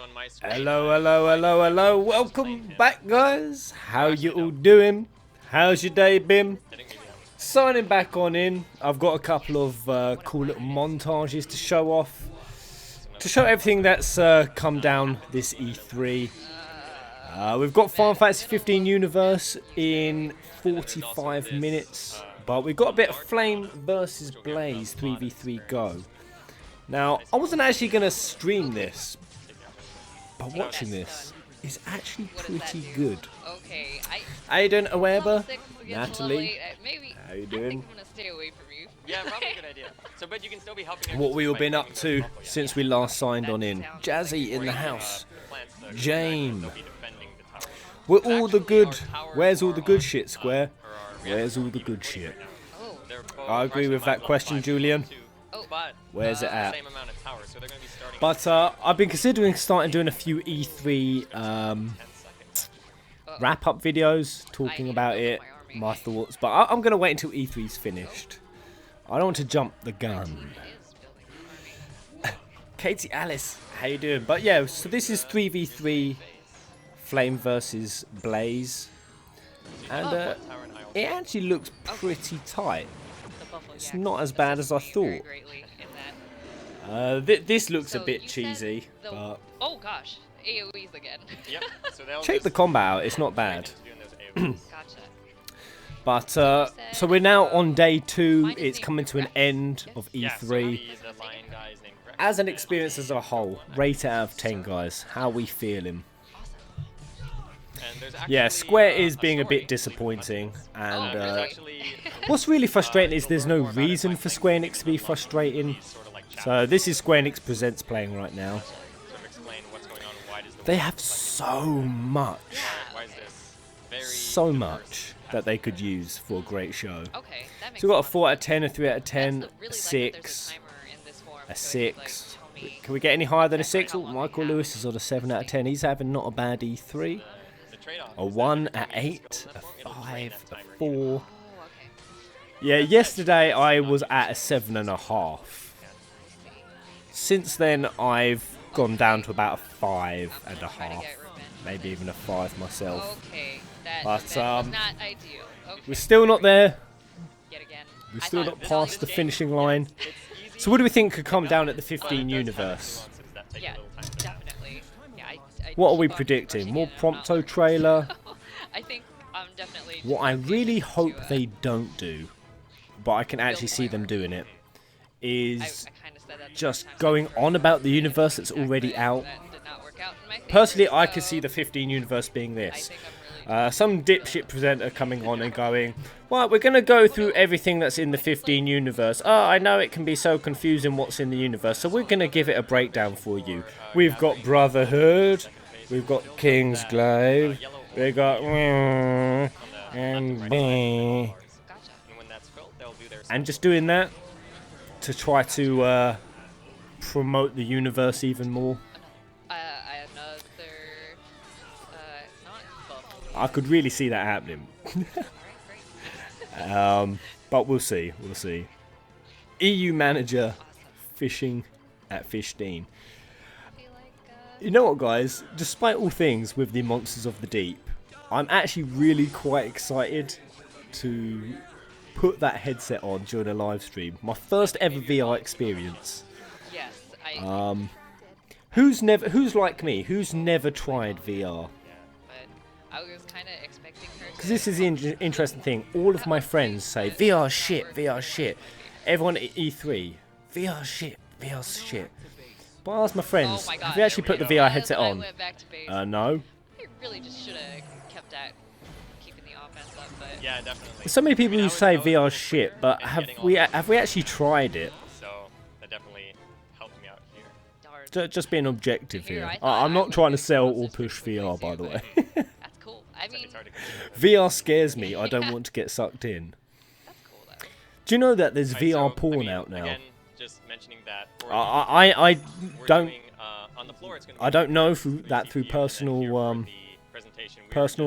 on my screen. Hello. Welcome back, guys. How you all doing? How's your day been? Signing back on in. I've got a couple of cool little montages to show off. To show everything that's come down this E3. We've got Final Fantasy 15 Universe in 45 minutes. But we've got a bit of Flame versus Blaze 3v3 Go. Now, I wasn't actually going to stream this, but watching this is actually pretty good. Okay, How you doing, Aweba? Natalie? How you I doing? think I'm gonna stay away from you. Yeah, probably a good idea. So, but you can still be helping. What we all been up to since we last signed on in. Jazzy in the house. Jane. We're all the good. Where's all the good shit, Square? Where's all the good shit? I agree with that question, Julian. Where's it at? But I've been considering starting doing a few E3 wrap-up videos, talking about it, my thoughts. But I'm going to wait until E3's finished. I don't want to jump the gun. Katie Alice, how you doing? But yeah, so this is 3v3 Flame versus Blaze. And it actually looks pretty tight. It's not as bad as I thought. This looks a bit cheesy, but... Oh gosh, AoEs again. Check the combat out, it's not bad. Gotcha. But, so we're now on day 2, it's coming to an end of E3. As an experience as a whole, rate it out of 10, guys. How are we feeling? Yeah, Square is being a bit disappointing, and what's really frustrating is there's no reason for Square Enix to be frustrating. So this is Square Enix Presents playing right now. They have so much that they could use for a great show. So we've got a 4 out of 10, a 3 out of 10, a 6, a 6. Can we get any higher than a 6? Oh, Michael Lewis is on a 7 out of 10. He's having not a bad E3. A 1, a 8, a 5, a 4. Yeah, yesterday I was at a 7.5. Since then I've gone down to about a 5.5, maybe even a 5 myself. But we're still not there. We're still not past the finishing line. So what do we think could come down at the 15 universe? Yeah, definitely. What are we predicting? More Prompto trailer? I think definitely. What I really hope they don't do, but I can actually see them doing it, is just going on about the universe that's already out. Personally, I could see the 15 universe being this. Some dipshit presenter coming on and going, well, we're going to go through everything that's in the 15 universe. Oh, I know it can be so confusing what's in the universe, so we're going to give it a breakdown for you. We've got Brotherhood, we've got Kingsglaive, we've got... And just doing that to try to promote the universe even more. I could really see that happening. But we'll see. EU manager fishing at 15. You know what, guys? Despite all things with the Monsters of the Deep, I'm actually really quite excited to put that headset on during a live stream. My first ever VR experience. Who's like me? Who's never tried VR? I was kind of expecting her to... Because this is the interesting thing. All of my friends say, VR shit. Everyone at E3, VR shit. But I asked my friends, have you actually put the VR headset on? No. I really just should have kept at keeping the offense up, but... Yeah, definitely. There's so many people who say VR shit, but have we actually tried it? So that definitely helped me out here. Just being objective here. I'm not trying to sell or push VR, by the way. I mean, VR scares me. I don't want to get sucked in. That's cool, though. Do you know that there's VR porn out now? Again, just mentioning that I don't. On the floor, it's I don't know through personal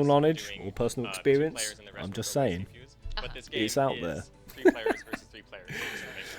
knowledge or personal experience. I'm just saying, it's out there.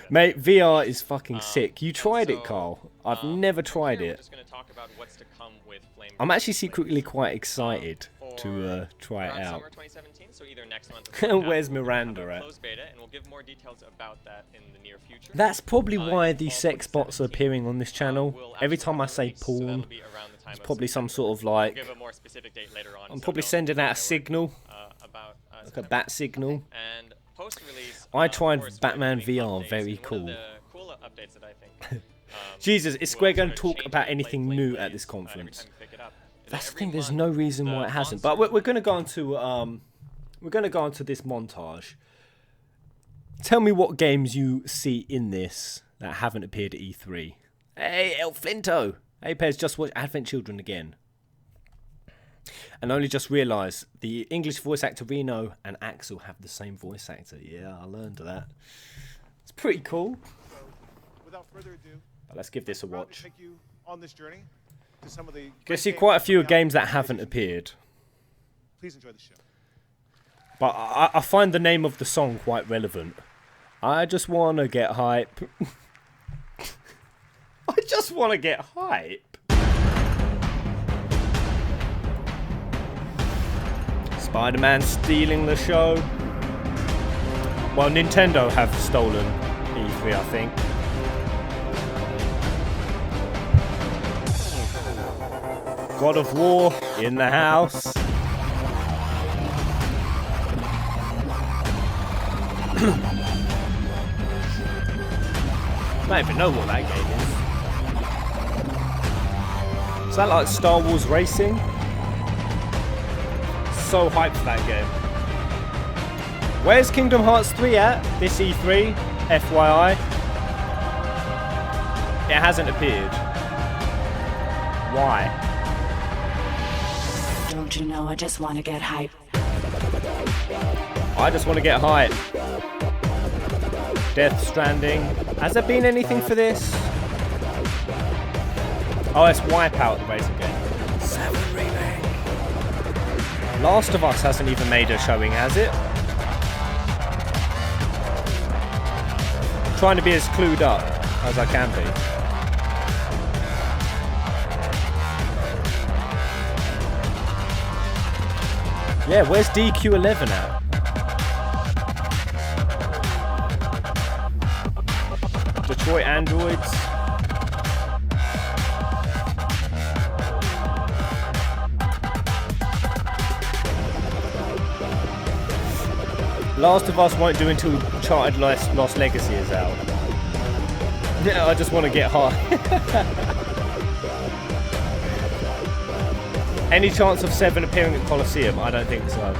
Mate, VR is fucking sick. You tried it, Carl. I've never tried We're it. just going to talk about what's to come with Flame I'm Burst actually Blades, secretly quite excited to try it around out. summer 2017, so either next month or Where's we'll Miranda have a at? closed beta, and we'll give more details about that in the near future. That's probably why In the fall sex bots are 2017, appearing on this channel. we'll Every actually time I have a say release, so porn, that'll be around the time it's of probably some September. sort of We'll like... give a more specific date later on. I'm so probably don't sending out a firework, signal, about, like a September. bat signal. And post-release, I of tried course, we're Batman doing VR, updates, very and one cool. of the cool updates that I think, Jesus, is Square will going sort to of talk change about how you play anything Flame new Blades, at this every conference? time you pick it up. Is That's that the every thing, there's month no reason the why it hasn't. monsters But we're going to go into this montage. Tell me what games you see in this that haven't appeared at E3. Hey, El Flinto! Hey, Pez, just watched Advent Children again. And only just realised the English voice actor Reno and Axel have the same voice actor. Yeah, I learned that. It's pretty cool. So, without further ado, But let's give this a proud to watch. take you on this journey to some of the You can great see games quite a few coming out games that this haven't edition. appeared. Please enjoy the show. But I find the name of the song quite relevant. I just want to get hype. I just want to get hype. Spider-Man stealing the show. Well, Nintendo have stolen E3, I think. God of War in the house. I don't even know what that game is. Is that like Star Wars Racing? So hyped for that game. Where's Kingdom Hearts 3 at? This E3? FYI. It hasn't appeared. Why? Don't you know I just want to get hype? I just want to get hype. Death Stranding. Has there been anything for this? Oh, it's Wipeout, the racing game. 7 remake. Last of Us hasn't even made a showing, has it? I'm trying to be as clued up as I can be. Yeah, where's DQ11 at? Detroit Androids. Last of Us won't do until Uncharted Lost Legacy is out. Yeah, I just want to get high. Any chance of 7 appearing at Coliseum? I don't think so.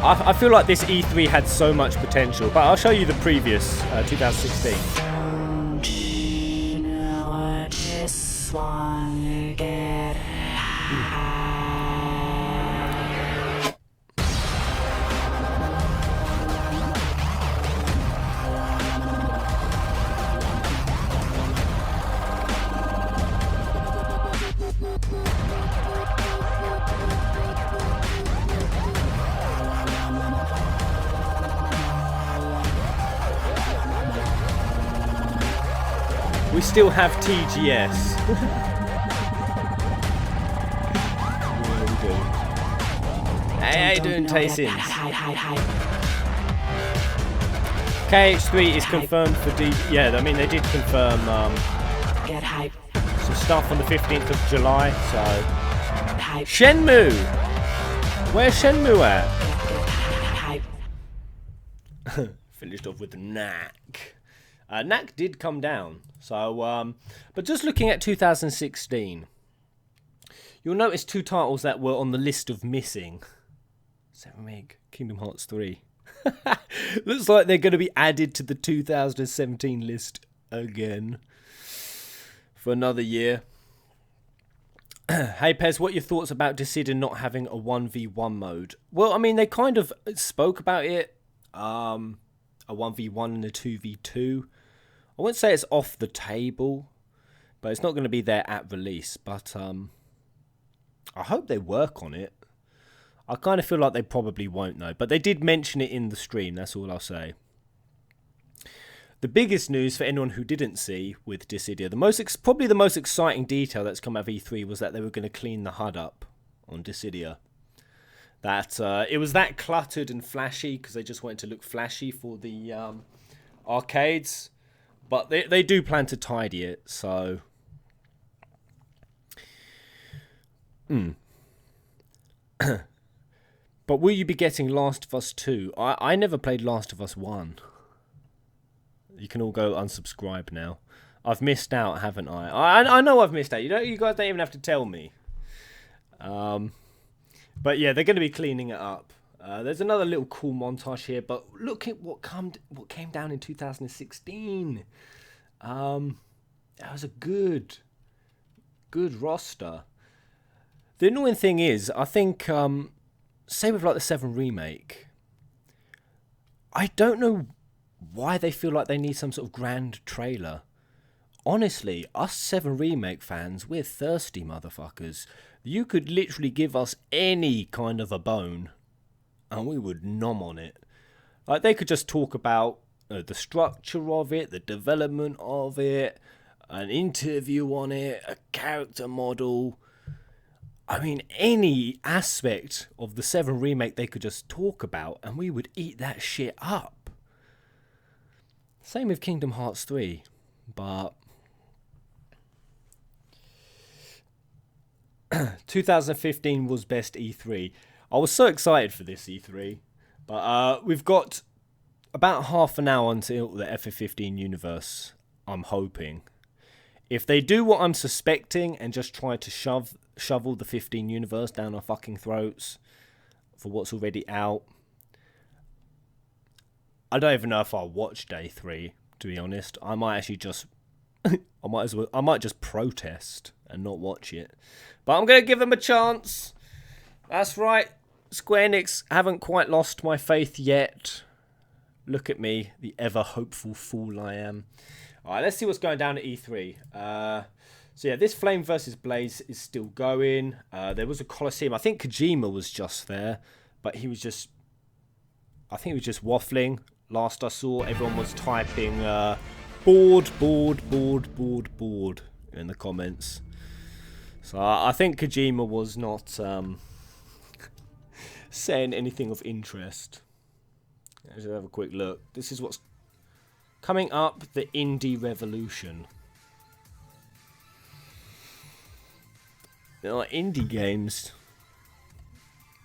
I feel like this E3 had so much potential, but I'll show you the previous 2016. Don't you know I just want to get high? We still have TGS. Yeah, we do. Hey, how you doing, Tay Sims? KH3 is confirmed for D. Yeah, I mean they did confirm Get hype. some stuff on the 15th of July. So Hype. Shenmue. Where's Shenmue at? Hype. Finished off with Knack. Knack did come down. So, but just looking at 2016, you'll notice 2 titles that were on the list of missing. 7 Meg, Kingdom Hearts 3. Looks like they're going to be added to the 2017 list again for another year. Hey Pez, what are your thoughts about Dissidia not having a 1v1 mode? Well, I mean, they kind of spoke about it. A 1v1 and a 2v2. I wouldn't say it's off the table, but it's not going to be there at release. But I hope they work on it. I kind of feel like they probably won't though, but they did mention it in the stream, that's all I'll say. The biggest news for anyone who didn't see with Dissidia, probably the most exciting detail that's come out of E3 was that they were going to clean the HUD up on Dissidia. That it was that cluttered and flashy because they just wanted to look flashy for the arcades, but they do plan to tidy it, so... But will you be getting Last of Us 2? I never played Last of Us 1. You can all go unsubscribe now. I've missed out, haven't I? I know I've missed out. You guys don't even have to tell me. But yeah, they're going to be cleaning it up. There's another little cool montage here, but look at what came down in 2016. That was a good roster. The annoying thing is, I think, say with like the 7 remake, I don't know why they feel like they need some sort of grand trailer. Honestly, us 7 remake fans, we're thirsty motherfuckers. You could literally give us any kind of a bone and we would nom on it. Like, they could just talk about the structure of it, the development of it, an interview on it, a character model. I mean, any aspect of the 7 remake they could just talk about and we would eat that shit up. Same with Kingdom Hearts 3, but 2015 was best E3. I was so excited for this E3, but we've got about half an hour until the FF15 universe, I'm hoping. If they do what I'm suspecting and just try to shovel the 15 universe down our fucking throats for what's already out, I don't even know if I'll watch Day 3, to be honest. I might actually just... I might just protest and not watch it. But I'm going to give them a chance. That's right. Square Enix haven't quite lost my faith yet. Look at me, the ever-hopeful fool I am. Alright, let's see what's going down at E3. So yeah, this Flame vs. Blaze is still going. There was a Coliseum. I think Kojima was just there, but he was just... I think he was just waffling. Last I saw, everyone was typing bored in the comments. So I think Kojima was not saying anything of interest. Let's have a quick look. This is what's coming up, the indie revolution. You know, indie games...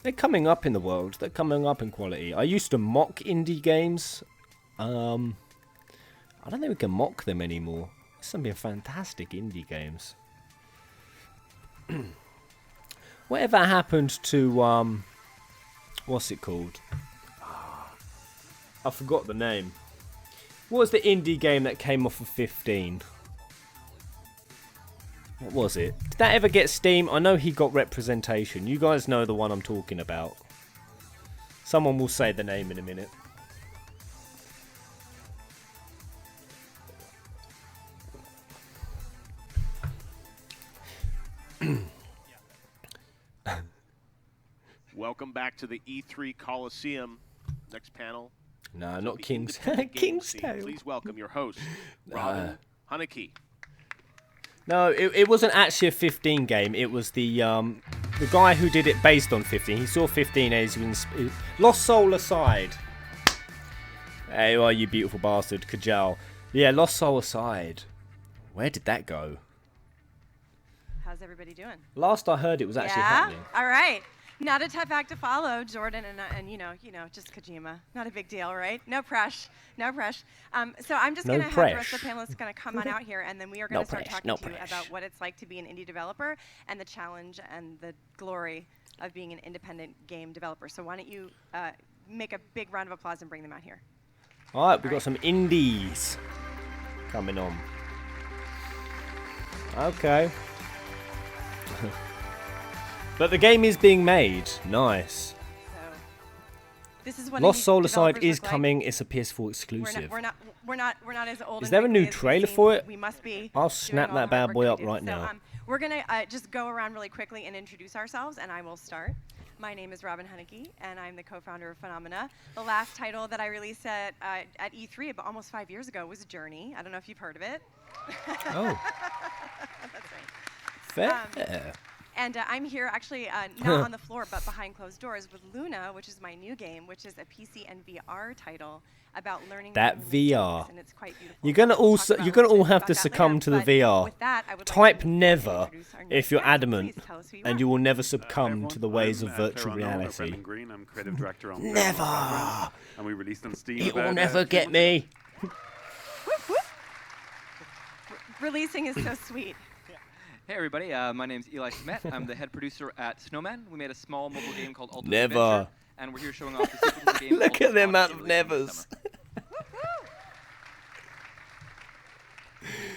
They're coming up in the world. They're coming up in quality. I used to mock indie games. I don't think we can mock them anymore. There's some being fantastic indie games. Whatever happened to what's it called? I forgot the name. What was the indie game that came off of 15? What was it? Did that ever get Steam? I know he got representation. You guys know the one I'm talking about. Someone will say the name in a minute. Welcome back to the E3 Coliseum. Next panel. No, not King's Tale. Please welcome your host, Robin Haneke. No, it wasn't actually a 15 game. It was the guy who did it based on 15. He saw 15 as Lost Soul aside. Hey, you are, you beautiful bastard, Kajal. Yeah, Lost Soul aside. Where did that go? How's everybody doing? Last I heard, it was actually happening. All right. Not a tough act to follow, Jordan, and you know, just Kojima. Not a big deal, right? No pressure, no pressure. So I'm just gonna have the rest of the panelists gonna come on out here, and then we are gonna start talking to you about what it's like to be an indie developer and the challenge and the glory of being an independent game developer. So why don't you make a big round of applause and bring them out here? All right, we've got some indies coming on. Okay. But the game is being made. Nice. So, this is what Lost Soul Aside is coming. It's a PS4 exclusive. We're not as old. Is there a new trailer for it? We must be. I'll snap that bad boy up right now. We're gonna just go around really quickly and introduce ourselves, and I will start. My name is Robin Haneke, and I'm the co-founder of Phenomena. The last title that I released at E3 about almost 5 years ago was Journey. I don't know if you've heard of it. Oh. That's right. Fair. And I'm here actually not on the floor, but behind closed doors with Luna, which is my new game, which is a PC and VR title about learning That from VR. mistakes, and it's quite beautiful. You're gonna We'll also talk you're about gonna a little all bit have about to that succumb later, to the but VR. with that, I would like Type to never introduce our if next you're guest. adamant, Please tell us who you and are. you will never succumb to the ways of I'm virtual Player Unknown, reality. Brendan Green. I'm creative director on Never. and we released on Steam. It will about, never 2 get months me. Whoop, whoop. Releasing is so sweet. Hey everybody, my name's Eli Smet. I'm the head producer at Snowman. We made a small mobile game called Ultimate Never. Adventure, and we're here showing off the sequel to the game. Look Ultimate at the amount of Odyssey, releasing nevers. this summer.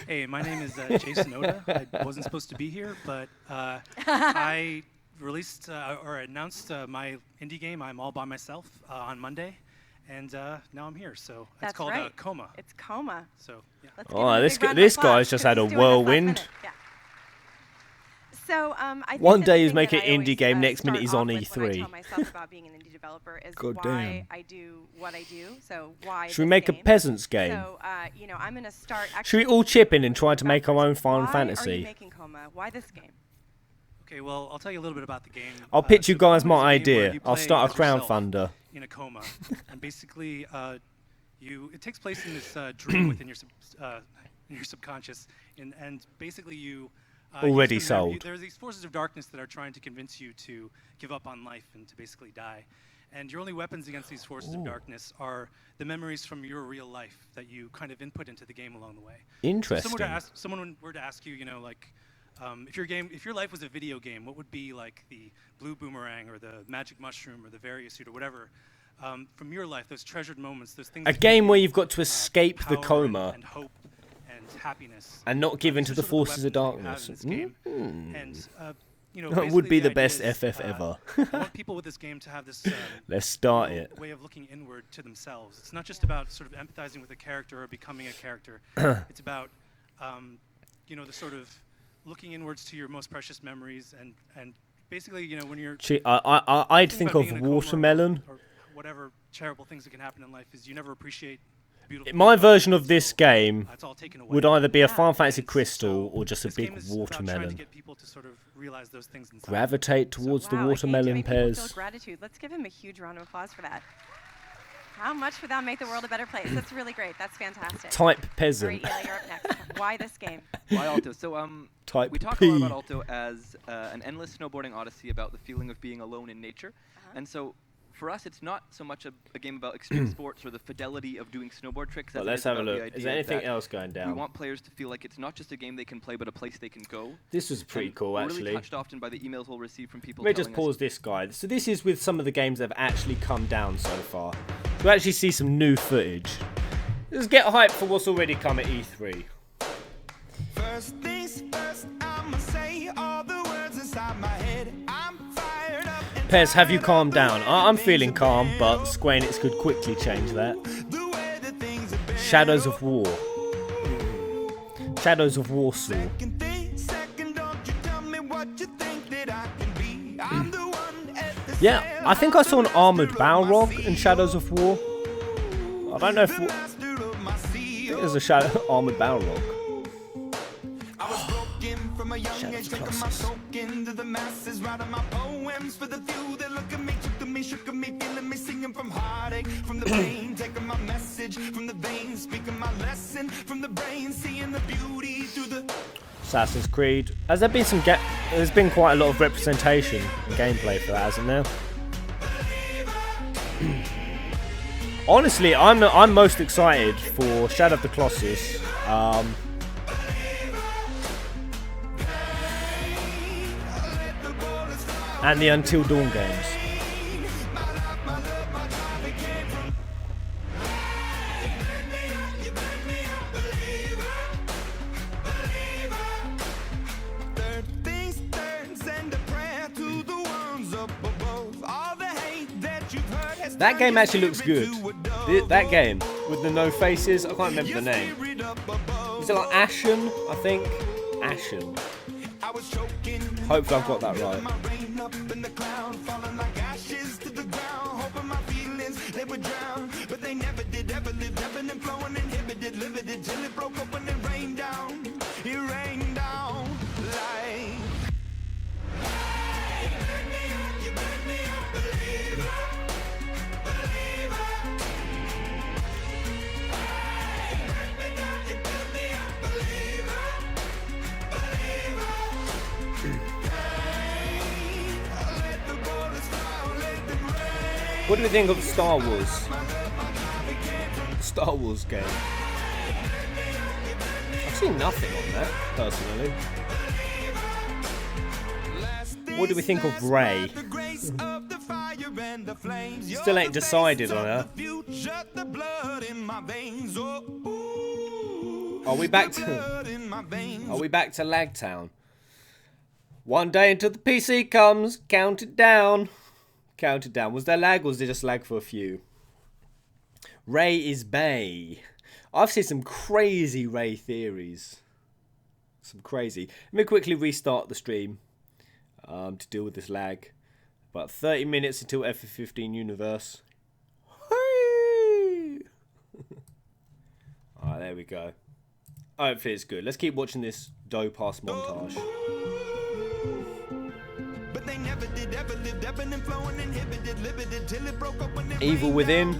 Hey, my name is Jason Oda. I wasn't supposed to be here, but I released or announced my indie game, I'm All By Myself, on Monday, and now I'm here. So That's it's called right. Coma. It's Coma. So yeah. Let's give Oh, him a this big round of this applause, guy's just 'cause had a he's doing this last whirlwind. minute. Yeah. So I think One that day the he's thing making that an I indie always, game, next minute start he's on off with when I E3. tell myself about being an indie developer is God why damn. I do what I do. So why Should we this make a game? peasants game? So you know, I'm gonna start. Should we actually all chip in and with try to make our own Final why Are Fantasy? you making Coma? Why this game? Okay, well, I'll tell you a little bit about the game. I'll pitch you so Coma guys is a my game where idea. you I'll play start a as yourself crowdfunder. in a coma, and basically, it takes place in this dream within your subconscious, and basically you. Already use them- sold. There are these forces of darkness that are trying to convince you to give up on life and to basically die. And your only weapons against these forces of darkness are the memories from your real life that you kind of input into the game along the way. Interesting. So if someone were to ask you, you know, like, if your life was a video game, what would be like the blue boomerang or the magic mushroom or the various suit or whatever? From your life, those treasured moments, those things. A that game give where you, you've got to escape the power coma. and hope and happiness. And not give in These to are the sort of forces of weapons that you have darkness. in this game. And you know, That would basically be the idea best is, FF ever. I want people with this game to have this Let's start it. way of looking inward to themselves. It's not just about sort of empathizing with a character or becoming a character. It's about you know, the sort of looking inwards to your most precious memories and basically, you know, when you're I'd thinking think about of being in a coma watermelon. or whatever terrible things that can happen in life is you never appreciate the beautiful My things about version life, of this so, game it's all taken away. would either be a Yeah. Final Fantasy And Crystal so or just a this big game is about trying to watermelon. get people to sort of realize those things inside. Gravitate towards Wow, the a game to watermelon make people feel pairs. gratitude. Let's give him a huge round of applause for that. How much would that make the world a better place? That's really great. That's fantastic. Type All right, peasant. Eli, you're up next. Why this game? Why Alto? So Type we talk P. a lot about Alto as an endless snowboarding odyssey about the feeling of being alone in nature, and so. For us, it's not so much a game about extreme sports or the fidelity of doing snowboard tricks. Well, as it let's is have a about the look. Is idea there anything that else going We down? want players to feel like it's not just a game they can play, but a place they can go. This was pretty And cool, we're actually. really touched often by the emails we'll receive from people. Let me just telling us- pause this guy. So this is with some of the games that have actually come down so far. We actually see some new footage. Let's get hyped for what's already come at E3. First things first, I'ma say all the words inside my head. I'm fired up. Pez, have you calmed down? I'm feeling calm, but Square Enix could quickly change that. Shadows of War. Shadows of Warsaw. Yeah, I think I saw an armoured Balrog in Shadows of War. I don't know if... I think there's a armoured Balrog. Shadows of Colossus. Into the masses, writing my poems for the few that look at me, took to me, shook at me, feeling me, singing from heartache, from the pain, taking my message from the veins, speaking my lesson from the brain, seeing the beauty through the Assassin's Creed. Has there been some there's been quite a lot of representation and gameplay for that, hasn't there? Honestly, I'm most excited for Shadow of the Colossus. And the Until Dawn games. That game actually looks good. That game with the no faces. I can't remember the name. Is it like Ashen? I think Ashen. Hopefully I've got that right. lived, ebbing and flowing, inhibited, limited, till it broke open and rained down. It rained down like. Hey, you burn me up, believer, believer. Hey, burn me down, you burn me up, believer, believer. Hey, let the borders fly, let them rain. What do we think of Star Wars? Star Wars game. I've seen nothing on that, personally. What do we think of Rey? Still ain't decided on her. Are we back to Lagtown? One day until the PC comes. Count it down. Count it down. Was there lag or was there just lag for a few? Rey is Bay. I've seen some crazy Rey theories. Some crazy. Let me quickly restart the stream to deal with this lag. About 30 minutes until FF15 universe. Alright, there we go. Hopefully it's good. Let's keep watching this dope ass montage. But they never did ever lived, ebbing and flowing, inhibited, limited, till it broke open and Evil Within.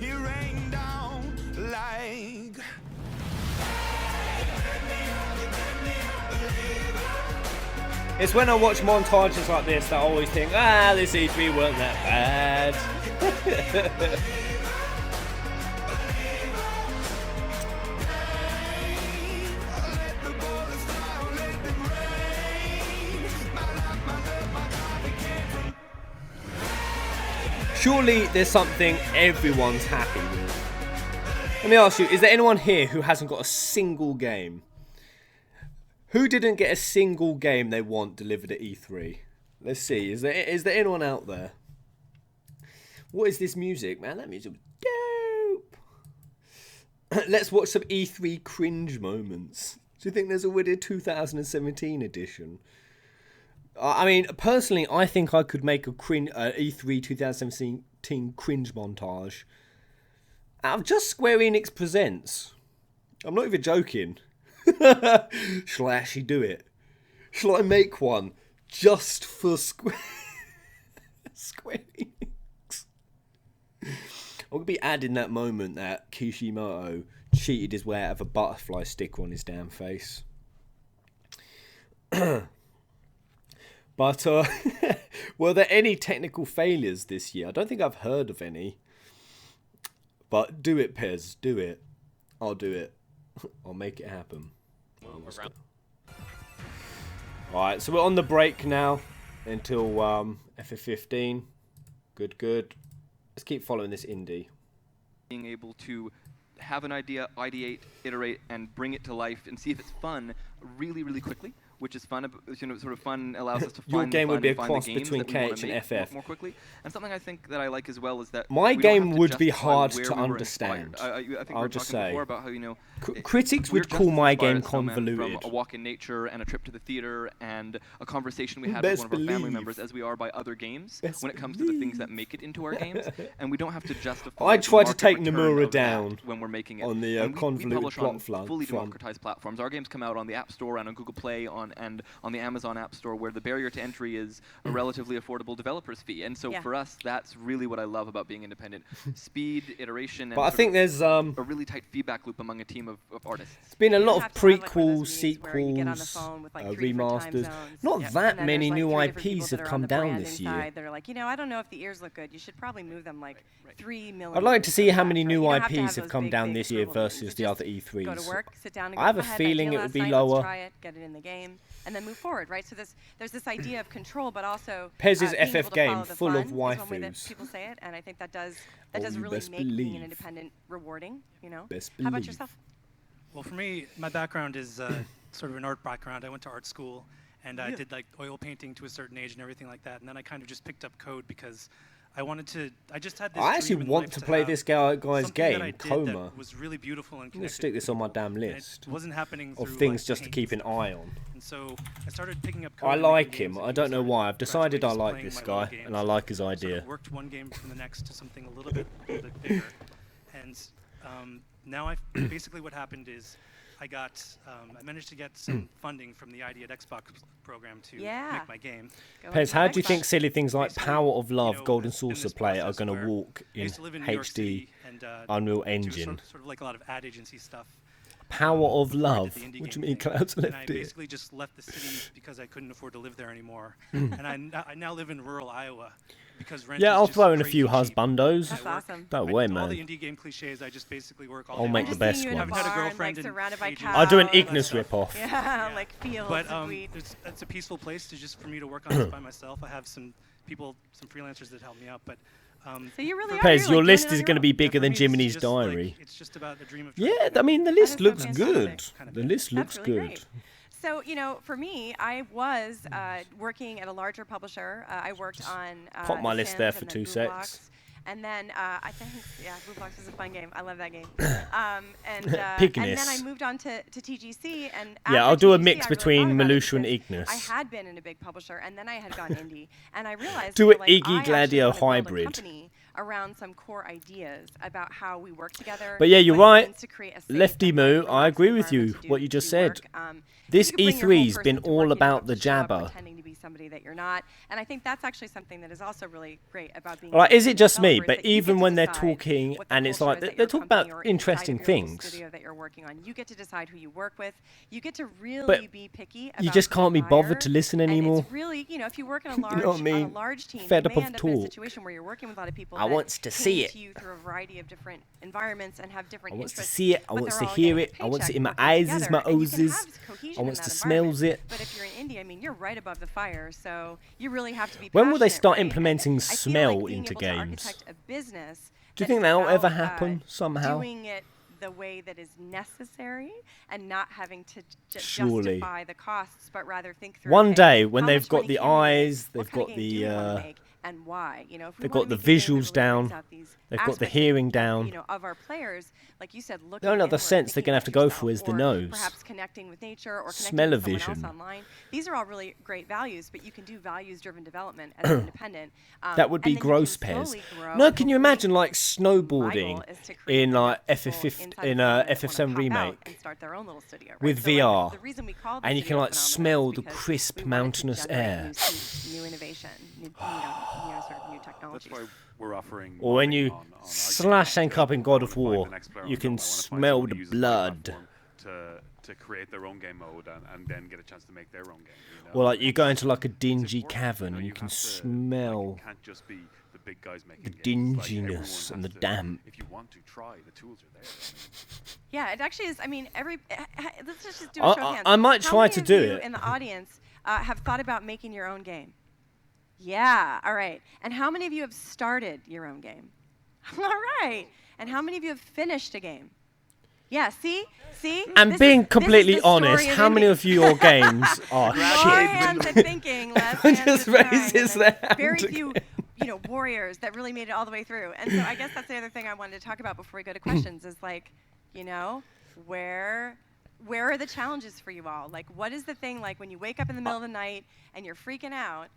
It rained down like. It's when I watch montages like this that I always think, this E3 weren't that bad. Surely there's something everyone's happy with. Let me ask you, is there anyone here who hasn't got a single game? Who didn't get a single game they want delivered at E3? Let's see, is there anyone out there? What is this music, man? That music was dope. Let's watch some E3 cringe moments. Do you think there's already a 2017 edition? I mean, personally, I think I could make a E3 2017 cringe montage out of just Square Enix Presents. I'm not even joking. Shall I actually do it? Shall I make one just for Square Enix? I'm going to be adding that moment that Kishimoto cheated his way out of a butterfly sticker on his damn face. But, were there any technical failures this year? I don't think I've heard of any. But do it, Pez. Do it. I'll do it. I'll make it happen. Alright, so we're on the break now until FF15. Good, good. Let's keep following this indie. Being able to have an idea, ideate, iterate, and bring it to life and see if it's fun really, really quickly. Which is fun, sort of fun allows us to find your game would be a cross the games between that KH and FF. more quickly. And something I think that I like as well is that my we game don't have would to be justify hard where to we were understand. inspired. I think I'll we were just talking say. before about how Critics we're would just call as my inspired game as Snowman convoluted. From a walk in nature and a trip to the theater and a conversation we had Best with one of our family believe. members as we are by other games Best when it comes to the things that make it into our games. And we don't have to justify I the tried to market take return Nomura of that down when we're making it. on the And we convoluted publish plot on front. fully democratized platforms. Our games come out on the App Store and on Google Play and on the Amazon App Store, where the barrier to entry is a relatively affordable developer's fee. And so for us, that's really what I love about being independent. Speed, iteration, and But I think there's a really tight feedback loop among a team of artists. It's been a lot of have to have, like, one of prequels, those meetings where you get on the sequels, phone with, like, 3 different time remasters. zones. Not Yep. that And then many there's, like, new 3 different people IPs that have are come on the down brand this inside year. that are like, I don't know if the ears look good. You should probably move them like 3 millimeters. I'd like to see how many right? new You don't have to IPs have those come big, down big this year approval meetings. versus You the just other E3s. Go to work, sit down, and go, I have a "Go ahead, feeling idea it would last be night, lower. Let's try it, get it in the game, and then move forward, right? So there's this idea of control, but also Pez's being FF able to game follow the full of fun is one way that waifus. people say it, and I think that does Oh, you really best make being believe. an independent rewarding. You know. Best How about believe. yourself? Well, for me, my background is sort of an art background. I went to art school, and I did like oil painting to a certain age and everything like that. And then I kind of just picked up code because I wanted to. I just had this. I actually dream in want life to play have this guy's something game, that I did Coma. That was really beautiful and I'm going to connected stick this to on my people. damn And list It wasn't happening of through, things like, just to paint keep an and stuff. eye on. And so I started picking up code. I and like making him. games, I and don't know started why. I've decided I gradually like playing this my guy, little and I games. like his Sort idea. of worked one game from the next to something a little bit bigger. And now basically what happened is I managed to get some funding from the ID at Xbox program to make my game. Pez, how do you think silly things like Power of Love, Golden Saucer Play are going to walk in HD Unreal Engine? Sort of like a lot of ad agency stuff. Power of Love? What do you mean, Clouds And I Lifted? basically just left the city because I couldn't afford to live there anymore. And I now live in rural Iowa. Yeah, I'll throw in a few husbandos. That's awesome. Don't worry, All man. the indie game cliches, I just basically work all I'll day make long. the best You in a ones. Haven't had a barn, girlfriend like, in surrounded by ages. cows. I'll do an All that Ignis stuff. ripoff. Yeah, like fields But of wheat. it's a peaceful place for me to work on this by myself. I have some freelancers that help me out, but. So you really are. Pez, You're, your like, list doing it is on going to your be own. bigger than For me, it's Jiminy's just like- Diary. it's just about the dream of Yeah, I mean, the list so looks fantastic. good. Kind of The thing. list That's looks really good. great. So, for me, I was working at a larger publisher. I worked on Pop my The list Sims there for and 2 then secs. Boombox. And then I think, Boombox is a fun game. I love that game. And then Pigness. I moved on to TGC. And Yeah, after I'll do a TGC, mix I really between thought about it Melutia and because Ignis. I had been in a big publisher, and then I had gone indie. And I realized Do that, a Iggy I Gladio actually wanna build a hybrid. company around some core ideas about how we work together. But yeah, you're what it right. means to create a safe Lefty and Moo, relaxed I agree with environment you, to do- what you just do said. work. This You could bring your whole E3's person been to all work. You don't about have the to show up jabber. pretending to be somebody that you're not. And I think that's actually something that is also really great about being. Like, an is it just me? developer, is But that you get even to when they're decide talking, what the and it's culture like is at they your talk company about or interesting inside of your little things. studio that you're working on. You get to decide who you work with. You get to really But be picky. you about just who can't be hire. bothered to listen And anymore. it's really, if you work in a You large, know what I mean? on a large team, Fed you up may of end up in a talk. situation where you're working with a lot of people I that wants to see came it. to you through a variety of different environments and have different I wants to interests, see it. I but wants they're to all hear getting it. a I wants it paycheck in my working eyes, together, my and you can O's. have cohesion I in wants that to environment. smells it. But if you're in indie, I mean, you're right above the fire, so you really have to be. When will they passionate, start right? implementing And I feel smell like being into able to games? architect a business Do you that think is that'll ever about, happen somehow? Doing it the way that is necessary and not having to Surely. justify the costs, but rather think through. One okay, day when how they've much got money the can we make? eyes, What they've kind of got game do the we wanna make, and why? If we they've wanna got the make a game that visuals really brings down. out these They've got the aspects hearing of, down. of our players, like you said, looking The only other inward, sense they're thinking gonna have to about go yourself, for is the or nose. perhaps connecting with nature or connecting Smell-o-vision. with someone else online. These are all really great values, but you can do values-driven development as an independent. That would be and then you gross, can Pez. slowly grow, No, and can you hopefully imagine like my snowboarding goal is to create in like enough people FF15 inside in the a team that FF7 wanna pop out remake and start their own little studio, right? with So, like, VR, the reason we call the and you can studio like phenomenal smell is the because crisp we wanted to mountainous generate air. new innovation, sort of new technologies. That's why we're offering. Or when you on our slash game Hank up in God of to find War, the next player you on can Go. I wanna find smell someone the who uses my blood. platform to create their own game mode and then get a chance to make their own game. Or like you go into like a dingy important, cavern and you you can have to, smell it can't just be the big guys making the games. Like, dinginess everyone and the has to- damp. If you want to try, the tools are there. Yeah, it actually is. I mean, let's just do a show of hands. I might How try many to of do you it. in the audience have thought about making your own game? Yeah, all right. And how many of you have started your own game? All right. And how many of you have finished a game? Yeah, see? And This being is completely the story honest, of how many indie. of your games are More shit? hands at thinking, less Everyone hands just at trying, raises and then their very hand few, warriors that really made it all the way through. And so I guess that's the other thing I wanted to talk about before we go to questions is like, where are the challenges for you all? Like, what is the thing like when you wake up in the middle of the night and you're freaking out?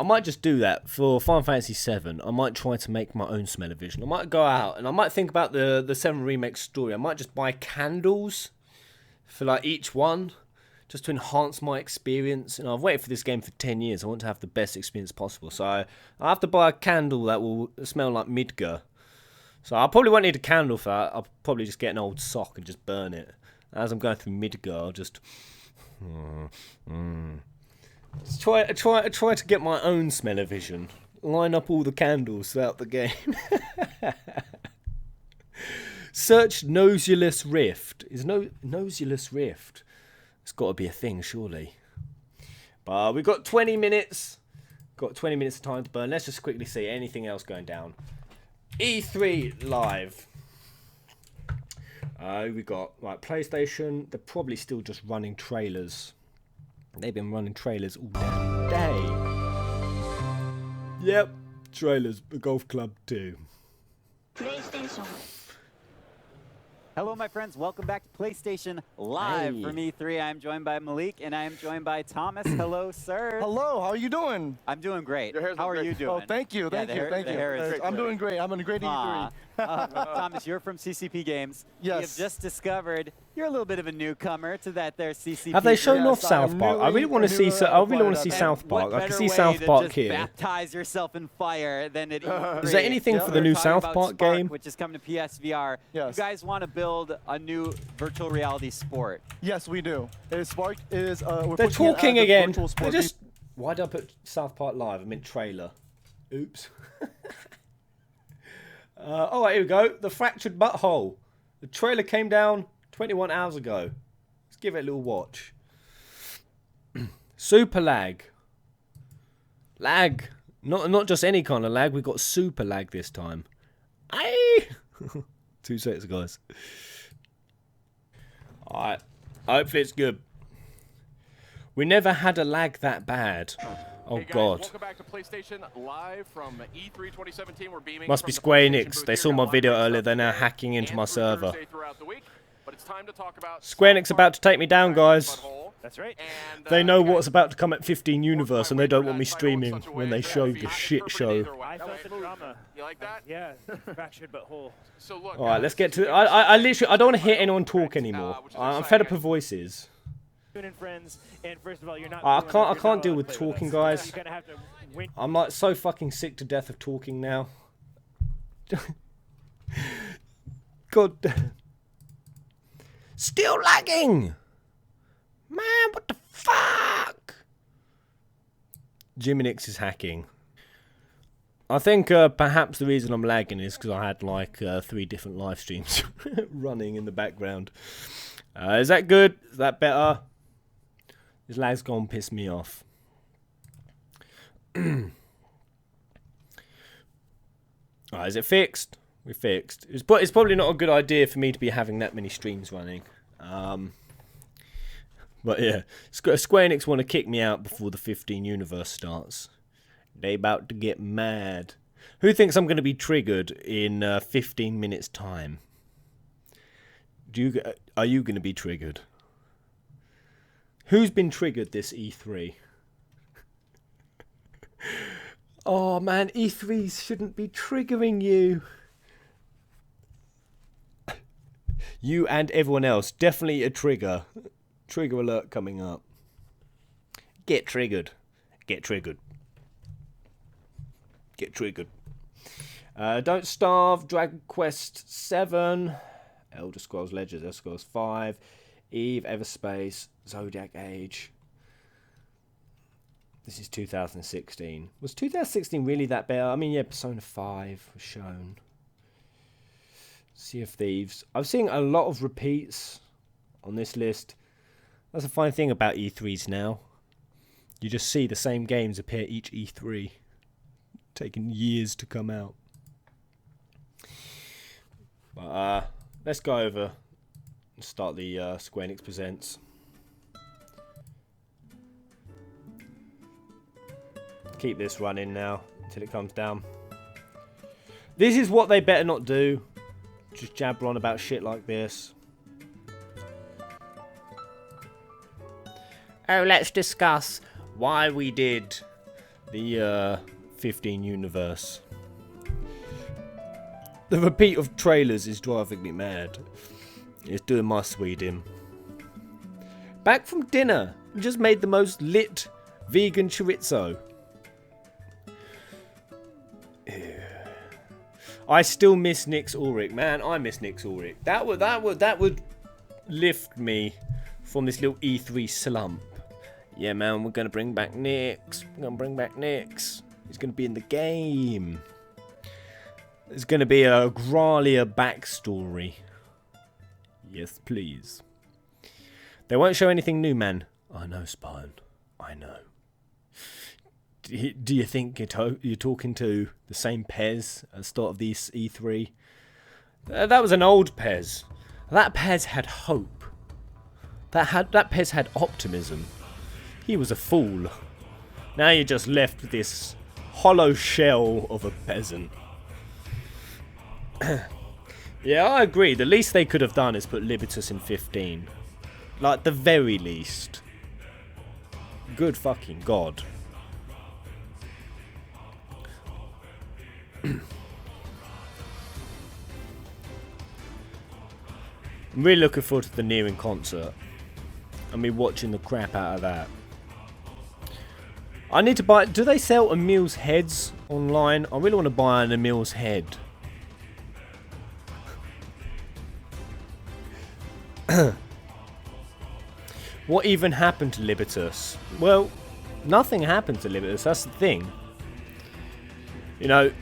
I might just do that for Final Fantasy 7. I might try to make my own smell-o-vision. I might go out and I might think about the 7 remake story. I might just buy candles for like each one, just to enhance my experience. And I've waited for this game for 10 years. I want to have the best experience possible. So I have to buy a candle that will smell like Midgar. So I probably won't need a candle for that. I'll probably just get an old sock and just burn it. As I'm going through Midgar, I'll just try to get my own smell-o-vision. Line up all the candles throughout the game. Search Noseless Rift. Is Noseless Rift? It's got to be a thing, surely. But we've got 20 minutes. Got 20 minutes of time to burn. Let's just quickly see anything else going down. E3 Live. We got PlayStation. They're probably still just running trailers. They've been running trailers all damn day. Yep, trailers. The Golf Club 2. PlayStation. Hello, my friends. Welcome back to PlayStation Live Hey. from E3. I'm joined by Malik, and I am joined by Thomas. Hello, sir. Hello. How are you doing? I'm doing great. Your hair's How are great. you doing? Oh, thank you. Yeah, Thank the you. hair- Thank the you. hair is I'm doing great. I'm in a great Aw. E3. Thomas, you're from CCP Games. Yes. We have just discovered you're a little bit of a newcomer to that there CCP. Have they shown off South Park? I really want to see. I really want to see South Park. I can see South Park here. Baptize yourself in fire than at E3. Is there anything for the new South Park game? Which is coming to PSVR. Yes. You guys want to build a new virtual reality sport? Yes, we do. Spark is. They're talking again. They just. Why did I put South Park Live? I meant trailer. Oops. All right, here we go. The Fractured Butthole. The trailer came down 21 hours ago. Let's give it a little watch. Super lag. Lag. Not just any kind of lag. We've got super lag this time. Aye. 2 seconds, guys. All right. Hopefully it's good. We never had a lag that bad. Oh, hey guys, God. Welcome back to PlayStation Live from E3 2017. We're beaming Must be Square Enix. They saw my video earlier. They're now hacking into my server. Square Enix about to take me down, guys. That's right. They know what's about to come at 15 Universe, and they don't want me streaming when they show the shit show. I felt the drama. You like that? Yeah, fractured but whole. So look, All right, let's get to. I literally, I don't want to hear anyone talk anymore. I'm fed up with voices. Friends, and first of all, you're not I can't deal with talking, guys. I'm like so fucking sick to death of talking now. God. Still lagging! Man, what the fuck? Jiminix is hacking. I think perhaps the reason I'm lagging is because I had like 3 different live streams running in the background. Is that good? Is that better? This lag's gonna piss me off. Alright, is it fixed? We're fixed. It's probably not a good idea for me to be having that many streams running. But yeah, Square Enix want to kick me out before the 15 Universe starts. They about to get mad. Who thinks I'm going to be triggered in 15 minutes time? Are you going to be triggered? Who's been triggered this E3? Oh man, E3s shouldn't be triggering you. You and everyone else. Definitely a trigger. Trigger alert coming up. Get triggered. Get triggered. Get triggered. Don't Starve, Dragon Quest 7, Elder Scrolls Legends, Elder Scrolls 5, Eve, Everspace, Zodiac Age. This is 2016. Was 2016 really that bad? I mean, yeah, Persona 5 was shown. Sea of Thieves. I'm seeing a lot of repeats on this list. That's a fine thing about E3s now. You just see the same games appear each E3. Taking years to come out. But, let's go over and start the Square Enix Presents. Keep this running now until it comes down. This is what they better not do. Just jabber on about shit like this. Oh, let's discuss why we did the 15 Universe. The repeat of trailers is driving me mad. It's doing my sweet in. Back from dinner. Just made the most lit vegan chorizo. Ew. I still miss Nix Ulrich. Man, I miss Nix Ulrich. That would lift me from this little E3 slump. Yeah, man, we're gonna bring back Nix. We're gonna bring back Nix. He's gonna be in the game. There's gonna be a Gralia backstory. Yes, please. They won't show anything new, man. I know, Spine. I know. Do you think you're talking to the same Pez at the start of this E3? That was an old Pez. That Pez had hope. That Pez had optimism. He was a fool. Now you're just left with this hollow shell of a peasant. Yeah, I agree. The least they could have done is put Libertus in 15. Like, the very least. Good fucking God. I'm really looking forward to the Nearing concert. I mean, watching the crap out of that. I need to buy... Do they sell Emil's heads online? I really want to buy an Emil's head. What even happened to Libertas? Well, nothing happened to Libertas. That's the thing. You know...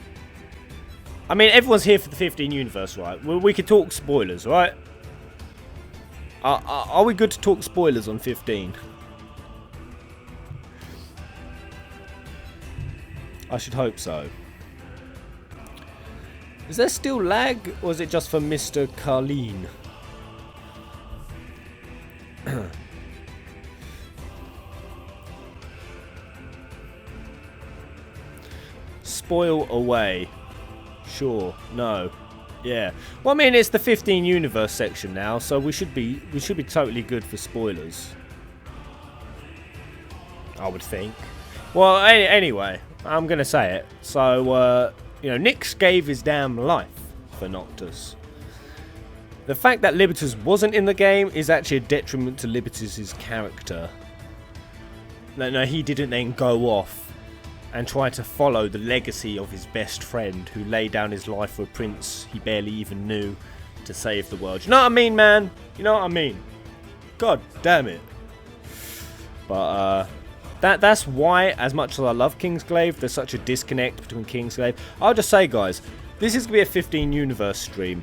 I mean, everyone's here for the 15 universe, right? We could talk spoilers, right? Are we good to talk spoilers on 15? I should hope so. Is there still lag, or is it just for Mr. Carleen? Spoil away. Sure. No. Yeah. Well, I mean, it's the 15 universe section now, so we should be totally good for spoilers. I would think. Well, anyway, I'm gonna say it. So, you know, Nyx gave his damn life for Noctis. The fact that Libertas wasn't in the game is actually a detriment to Libertas' character. No, he didn't then go off and try to follow the legacy of his best friend who laid down his life for a prince he barely even knew to save the world. You know what I mean, man? You know what I mean? God damn it. But, that's why, as much as I love Kingsglaive, there's such a disconnect between Kingsglaive. I'll just say, guys, this is going to be a 15 universe stream.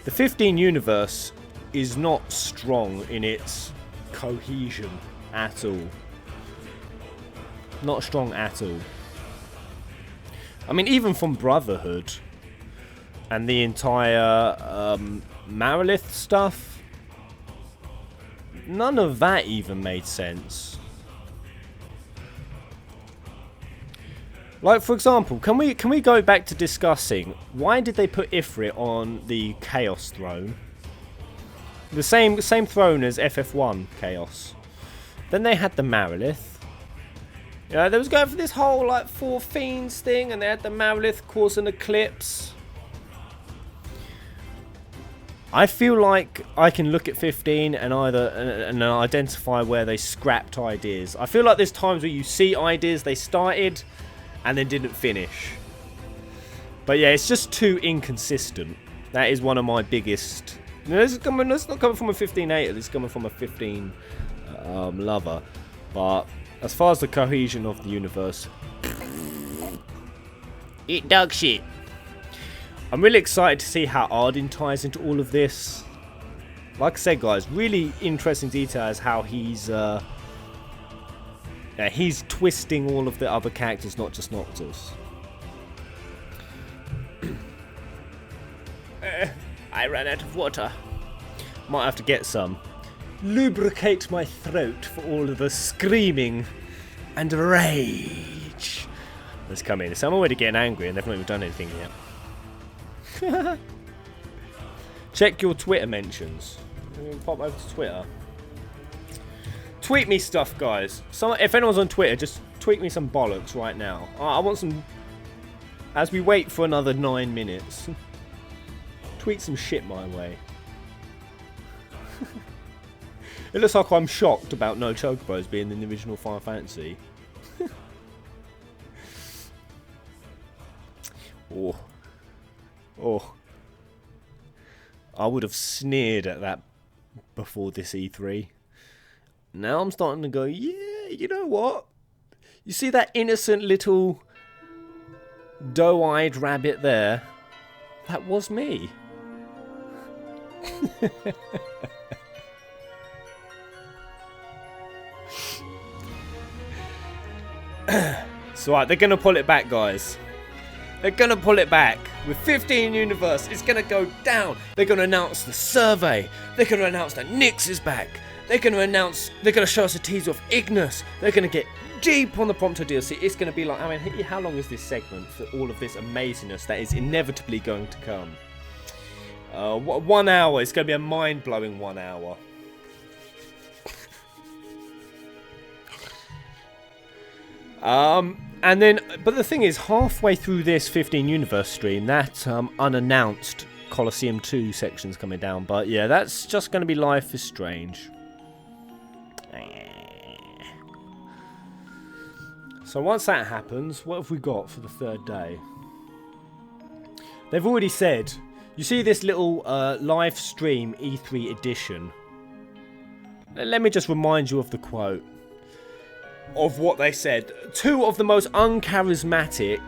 The 15 universe is not strong in its cohesion at all. Not strong at all. I mean, even from Brotherhood and the entire Marilith stuff, none of that even made sense. Like, for example, can we go back to discussing why did they put Ifrit on the Chaos throne? The same throne as FF1 Chaos. Then they had the Marilith. You know, they was going for this whole like 4 fiends thing, and they had the Marilith cause an eclipse. I feel like I can look at 15 and and identify where they scrapped ideas. I feel like there's times where you see ideas they started and then didn't finish. But yeah, it's just too inconsistent. That is one of my biggest... This is not coming from a 15 hater, this is coming from a 15 lover. But as far as the cohesion of the universe, it dog shit. I'm really excited to see how Arden ties into all of this. Like I said, guys, really interesting details how he's twisting all of the other characters, not just Noctis. I ran out of water. Might have to get some. Lubricate my throat for all of the screaming and rage that's coming. So I'm already getting angry and they've not even done anything yet. Check your Twitter mentions. Pop over to Twitter. Tweet me stuff, guys. If anyone's on Twitter, just tweet me some bollocks right now. I want some... As we wait for another 9 minutes. Tweet some shit my way. It looks like I'm shocked about no Chocobos being in the original Final Fantasy. Oh. I would have sneered at that before this E3. Now I'm starting to go, yeah, you know what? You see that innocent little doe-eyed rabbit there? That was me. So right, they're going to pull it back, guys. They're going to pull it back. With 15 universe, it's going to go down. They're going to announce the survey. They're going to announce that Nyx is back. They're going to show us a teaser of Ignis. They're going to get deep on the Prompto DLC. It's going to be like, I mean, how long is this segment for all of this amazingness that is inevitably going to come? 1 hour. It's going to be a mind-blowing 1 hour. And then, but the thing is, halfway through this 15 universe stream, that unannounced Colosseum 2 sections coming down. But yeah, that's just going to be Life is Strange. So once that happens, what have we got for the third day? They've already said, you see this little live stream E3 edition. Let me just remind you of the quote of what they said. 2 of the most uncharismatic,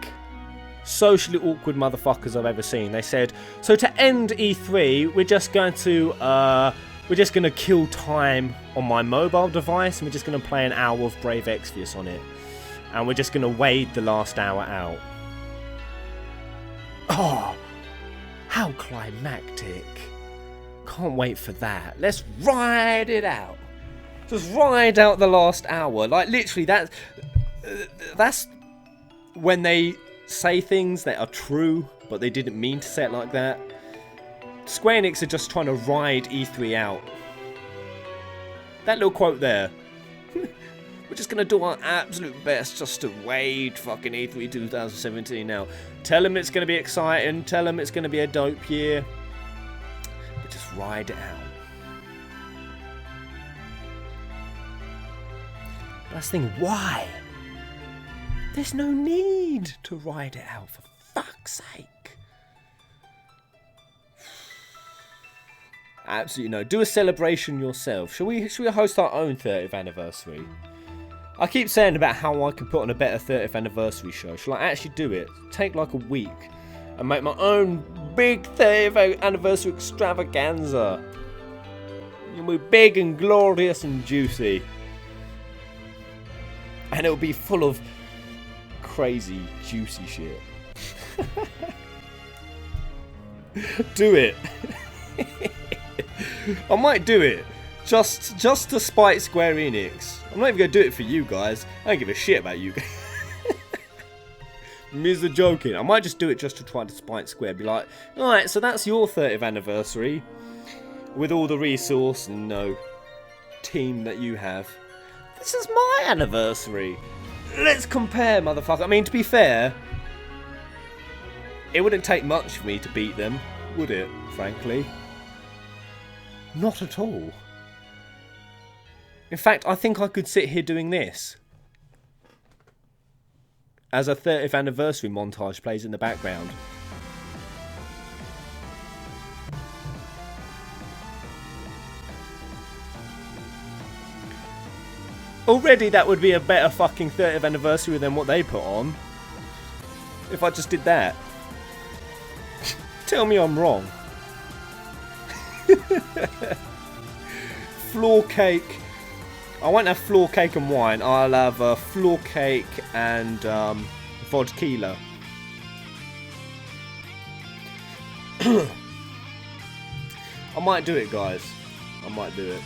socially awkward motherfuckers I've ever seen. They said, so to end E3, we're just going to kill time on my mobile device, and we're just going to play an hour of Brave Exvius on it. And we're just going to wade the last hour out. Oh, how climactic. Can't wait for that. Let's ride it out. Just ride out the last hour. Like, literally, that's when they say things that are true, but they didn't mean to say it like that. Square Enix are just trying to ride E3 out. That little quote there. We're just going to do our absolute best just to wade fucking E3 2017 now. Tell them it's going to be exciting. Tell them it's going to be a dope year. But just ride it out. That's the thing. Why? There's no need to ride it out, for fuck's sake. Absolutely no. Do a celebration yourself. Should we host our own 30th anniversary? I keep saying about how I could put on a better 30th anniversary show. Shall I actually do it? Take like a week and make my own big 30th anniversary extravaganza. It'll be big and glorious and juicy. And it'll be full of crazy, juicy shit. Do it. I might do it. Just to spite Square Enix. I'm not even going to do it for you guys. I don't give a shit about you guys. Mr. joking. I might just do it just to try to spite Square. Be like, alright, so that's your 30th anniversary. With all the resource and team that you have. This is my anniversary. Let's compare, motherfucker. I mean, to be fair, it wouldn't take much for me to beat them, would it, frankly? Not at all. In fact, I think I could sit here doing this as a 30th anniversary montage plays in the background. Already that would be a better fucking 30th anniversary than what they put on. If I just did that. Tell me I'm wrong. Floor cake. I won't have floor cake and wine. I'll have floor cake and vodka. I might do it, guys. I might do it.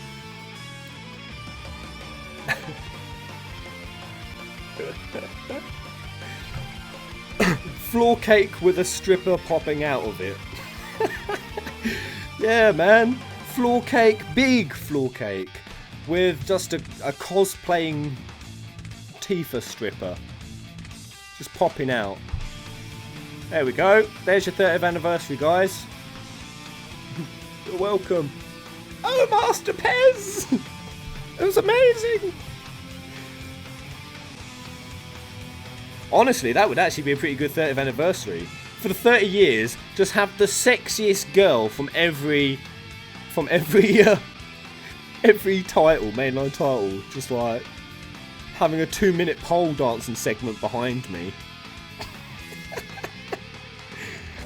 Floor cake with a stripper popping out of it. Yeah, man. Floor cake, big floor cake. With just a cosplaying Tifa stripper. Just popping out. There we go. There's your 30th anniversary, guys. You're welcome. Oh, Master Pez! It was amazing! Honestly, that would actually be a pretty good 30th anniversary. For the 30 years, just have the sexiest girl from every title, mainline title, just like having a 2-minute pole dancing segment behind me.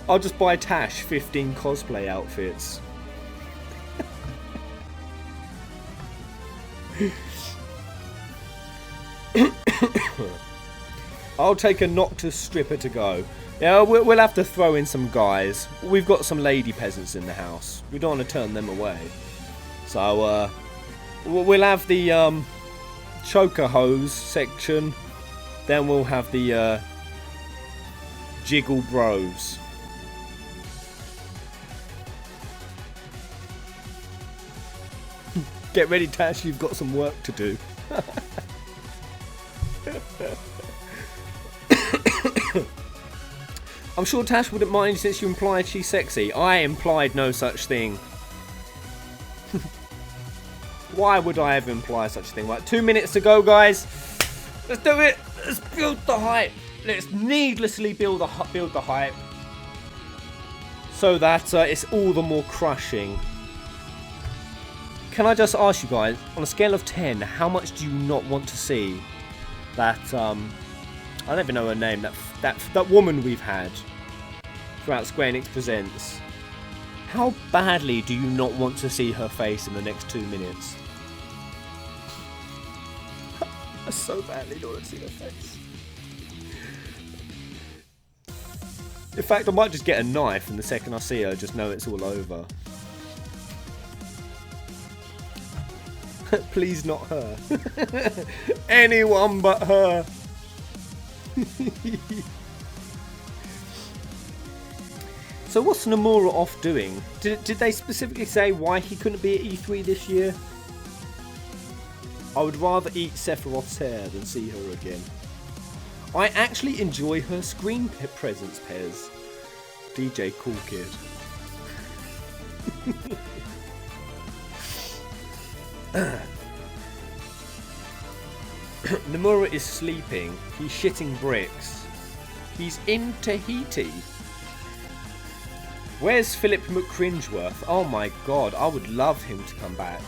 I'll just buy Tash 15 cosplay outfits. I'll take a Noctis stripper to go. Yeah, we'll have to throw in some guys. We've got some lady peasants in the house. We don't want to turn them away. So, we'll have the choker hose section. Then we'll have the jiggle bros. Get ready, Tash. You've got some work to do. I'm sure Tash wouldn't mind since you implied she's sexy. I implied no such thing. Why would I ever imply such a thing? Right, 2 minutes to go, guys. Let's do it. Let's build the hype. Let's needlessly build the hype. So that it's all the more crushing. Can I just ask you guys, on a scale of 10, how much do you not want to see that, I don't even know her name, that woman we've had throughout Square Enix Presents? How badly do you not want to see her face in the next 2 minutes? I so badly don't want to see her face. In fact, I might just get a knife and the second I see her, just know it's all over. Please not her. Anyone but her. So what's Nomura off doing? Did they specifically say why he couldn't be at E3 this year? I would rather eat Sephiroth's hair than see her again. I actually enjoy her screen presence, Pez. DJ Cool Kid. Nomura is sleeping. He's shitting bricks. He's in Tahiti. Where's Philip McCringeworth? Oh my god, I would love him to come back.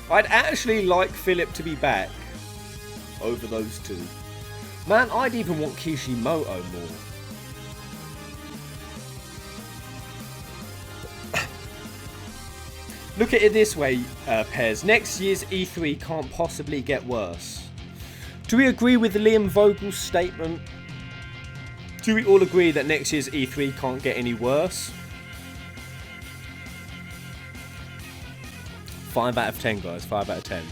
I'd actually like Philip to be back over those two. Man, I'd even want Kishimoto more. Look at it this way, Pez. Next year's E3 can't possibly get worse. Do we agree with Liam Vogel's statement? Do we all agree that next year's E3 can't get any worse? 5 out of 10, guys. 5 out of 10.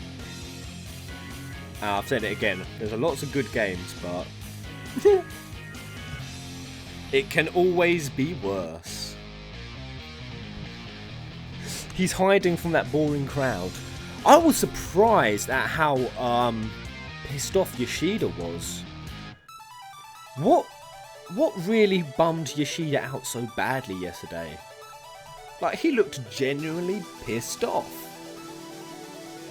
I've said it again. There's lots of good games, but it can always be worse. He's hiding from that boring crowd. I was surprised at how pissed off Yoshida was. What really bummed Yoshida out so badly yesterday? Like, he looked genuinely pissed off.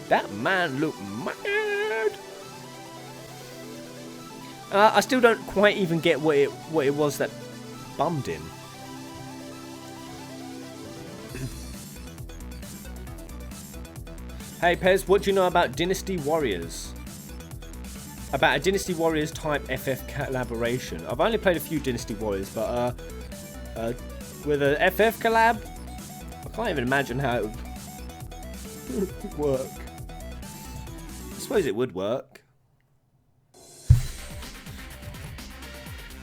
That man looked mad. I still don't quite even get what it was that bummed him. Hey Pez, what do you know about Dynasty Warriors? About a Dynasty Warriors type FF collaboration. I've only played a few Dynasty Warriors, but with a FF collab, I can't even imagine how it would work. I suppose it would work.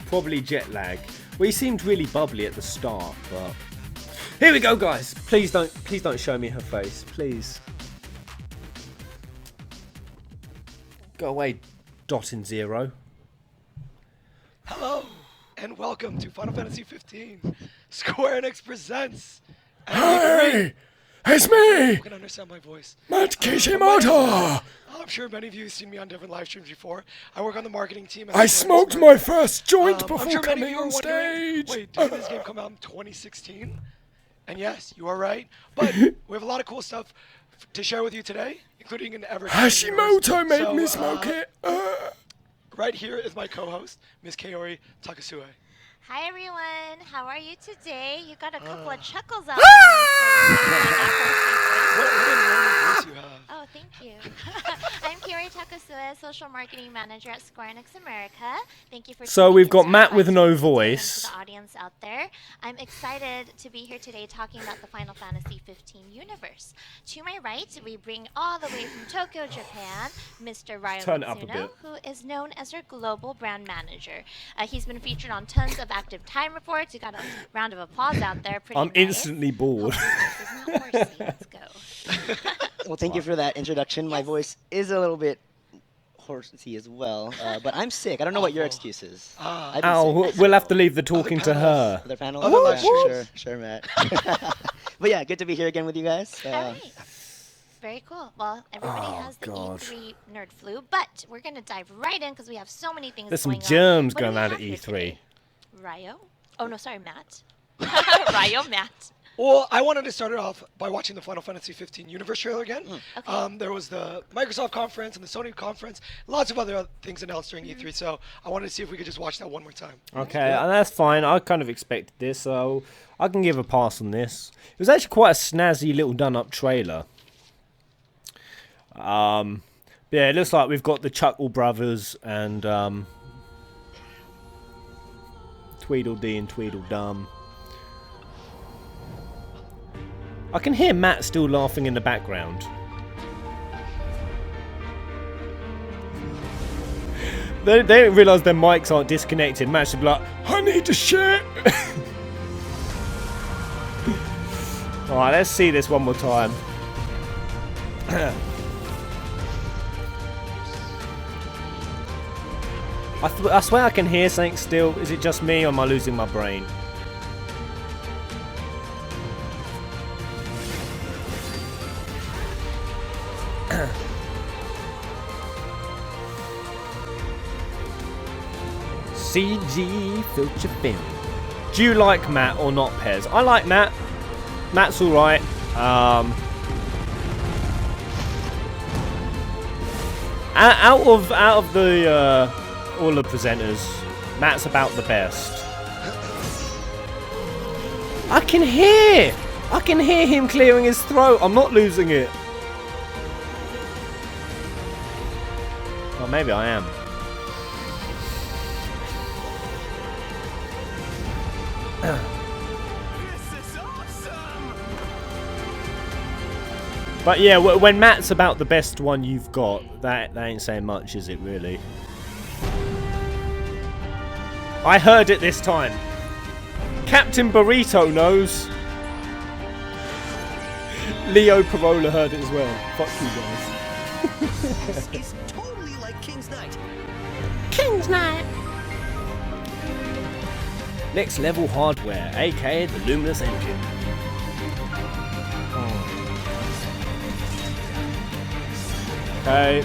Probably jet lag. Well, he seemed really bubbly at the start, but here we go, guys. Please don't show me her face, please. Go away, Dot and Zero. Hello, and welcome to Final Fantasy 15. Square Enix Presents. Hey, it's me. You can understand my voice. Matt Kishimoto. I'm sure many of you have seen me on different live streams before. I work on the marketing team. I smoked my first joint before I'm sure many of coming you are on stage. Wait, didn't this game come out in 2016? And yes, you are right. But we have a lot of cool stuff to share with you today, including an ever Hashimoto made me smoke it. Right here is my co-host, Miss Kaori Takasue. Hi everyone, how are you today? You got a couple of chuckles out there. Oh, thank you. I'm Kaori Takasue, Social Marketing Manager at Square Enix America. Thank you for So we've got Matt with no voice. To the audience out there. I'm excited to be here today talking about the Final Fantasy 15 universe. To my right, we bring all the way from Tokyo, Japan, Mr. Ryo Mitsuno, who is known as our global brand manager. He's been featured on tons of active time reports. You got a round of applause out there. I'm instantly bored. Let's go. Well, thank you for that introduction. My voice is a little bit horsey as well, but I'm sick. I don't know what your excuse is. We'll have to leave the talking to her. Other panels? Sure, Matt. But yeah, good to be here again with you guys. Very cool. Well, everybody has the E3 nerd flu, but we're going to dive right in because we have so many things There's going some germs going on at E3. Ryo? Oh, no, sorry, Matt. Ryo, Matt. Well, I wanted to start it off by watching the Final Fantasy 15 Universe trailer again. Okay. There was the Microsoft conference and the Sony conference, lots of other things announced during E3, so I wanted to see if we could just watch that one more time. Okay, that's fine. I kind of expected this, so I can give a pass on this. It was actually quite a snazzy little done-up trailer. Yeah, it looks like we've got the Chuckle Brothers and Tweedledee and Tweedledum. I can hear Matt still laughing in the background. They don't realise their mics aren't disconnected. Matt should be like, I need to shit! Alright, let's see this one more time. I swear I can hear something still. Is it just me or am I losing my brain? CG feature film. Do you like Matt or not, Pez? I like Matt. Matt's alright. Out of the all the presenters, Matt's about the best. I can hear him clearing his throat. I'm not losing it. Well, maybe I am. But yeah, when Matt's about the best one you've got, that ain't saying much, is it really? I heard it this time. Captain Burrito knows. Leo Parola heard it as well. Fuck you guys. This is totally like King's Night. King's Night. Next level hardware, aka the Luminous engine. Okay.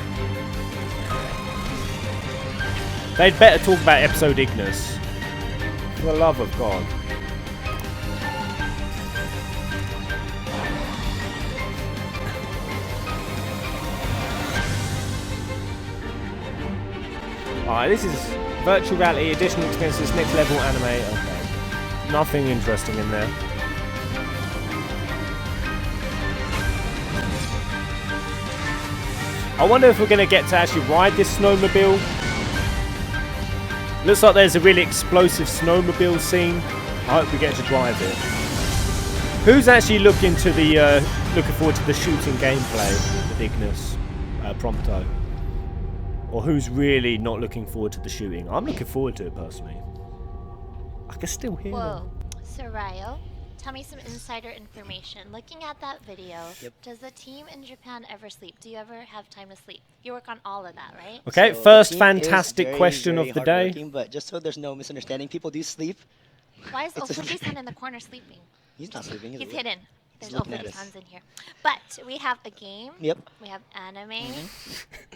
They'd better talk about episode Ignis. For the love of God. Alright, this is virtual reality, additional experiences, next level anime. Okay. Nothing interesting in there. I wonder if we're going to get to actually ride this snowmobile. Looks like there's a really explosive snowmobile scene. I hope we get to drive it. Who's actually looking forward to the shooting gameplay with Ignis Prompto? Or who's really not looking forward to the shooting? I'm looking forward to it personally. I can still hear them. Whoa, so Ryo, tell me some insider information. Looking at that video, does the team in Japan ever sleep? Do you ever have time to sleep? You work on all of that, right? Okay, So first fantastic question of the day. But just so there's no misunderstanding, people do sleep. Why is Fujisan in the corner sleeping? He's not sleeping. He's hidden. There's looking at us. Fujisan's in here. But we have a game. Yep. We have anime.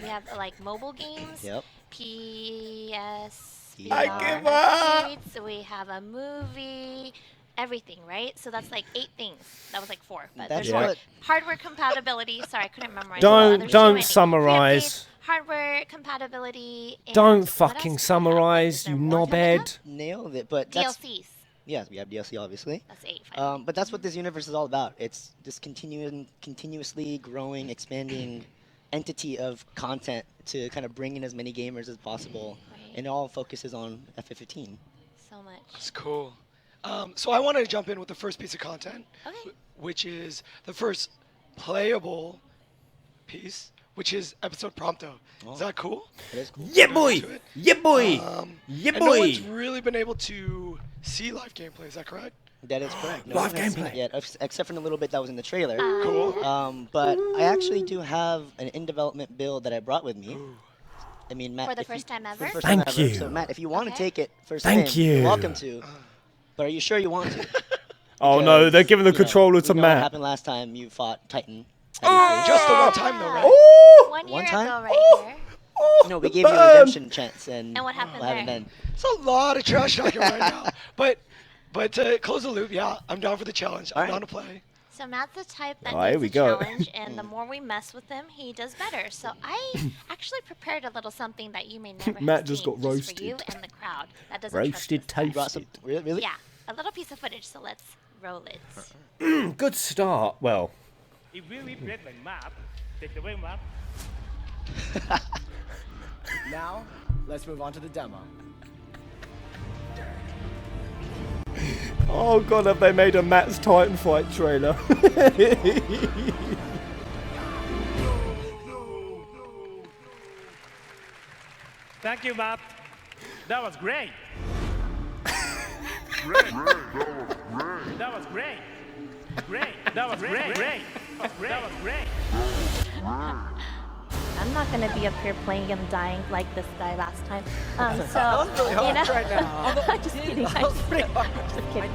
We have like mobile games. Yep. PS. I VR give up. updates, we have a movie. Everything, right? So that's like 8 things. That was like 4, but That's there's more. what- Hardware compatibility. Sorry, I couldn't memorize. all the others. Don't Too summarize. many. Hardware compatibility. And Don't what fucking else? summarize, you knobhead. Nailed it, but that's... DLCs. Yes, we have DLC, obviously. That's 8. But that's what this universe is all about. It's this continuously growing, expanding entity of content to kind of bring in as many gamers as possible. And it all focuses on FF15. So much. That's cool. So I wanted to jump in with the first piece of content, which is the first playable piece, which is episode Prompto. Is that cool? It is cool. Yeah, boy! Yeah, boy! Yeah, And boy! no one's really been able to see live gameplay, is that correct? That is correct. No Live one has seen gameplay. it yet, except for the little bit that was in the trailer. Cool. But I actually do have an in-development build that I brought with me. I mean, Matt, For the if first time for ever? the first time Thank ever. you. So, Matt, if you want to take it first Thank spin, you. you're welcome to. But are you sure you want to? Oh no, they're giving the You know, controller to we know what Matt. happened last time you fought Titan. Just the one time though, right? One year One time? ago, right here. No, we gave you a redemption chance, and what happened haven't there? been. It's a lot of trash talking right now. But to close the loop, yeah, I'm down for the challenge. I'm down to play. So Matt's the type that Here needs we a go. challenge, and the more we mess with him, he does better. So I actually prepared a little something that you may never Matt have just seen, got for roasted. you and the crowd. That doesn't Roasted trust this guy. toasted. Really? Yeah, a little piece of footage. So let's roll it. Good start. Well, If we replay my map, take away map. Now, let's move on to the demo. oh god, have they made a Matt's Titan fight trailer? Thank you, map. That was great. That was great. Great. That was great. Great. That was great. I'm not gonna be up here playing and dying like this guy last time. So That was really hard you know, right now. just kidding. That was pretty hard. Just kidding.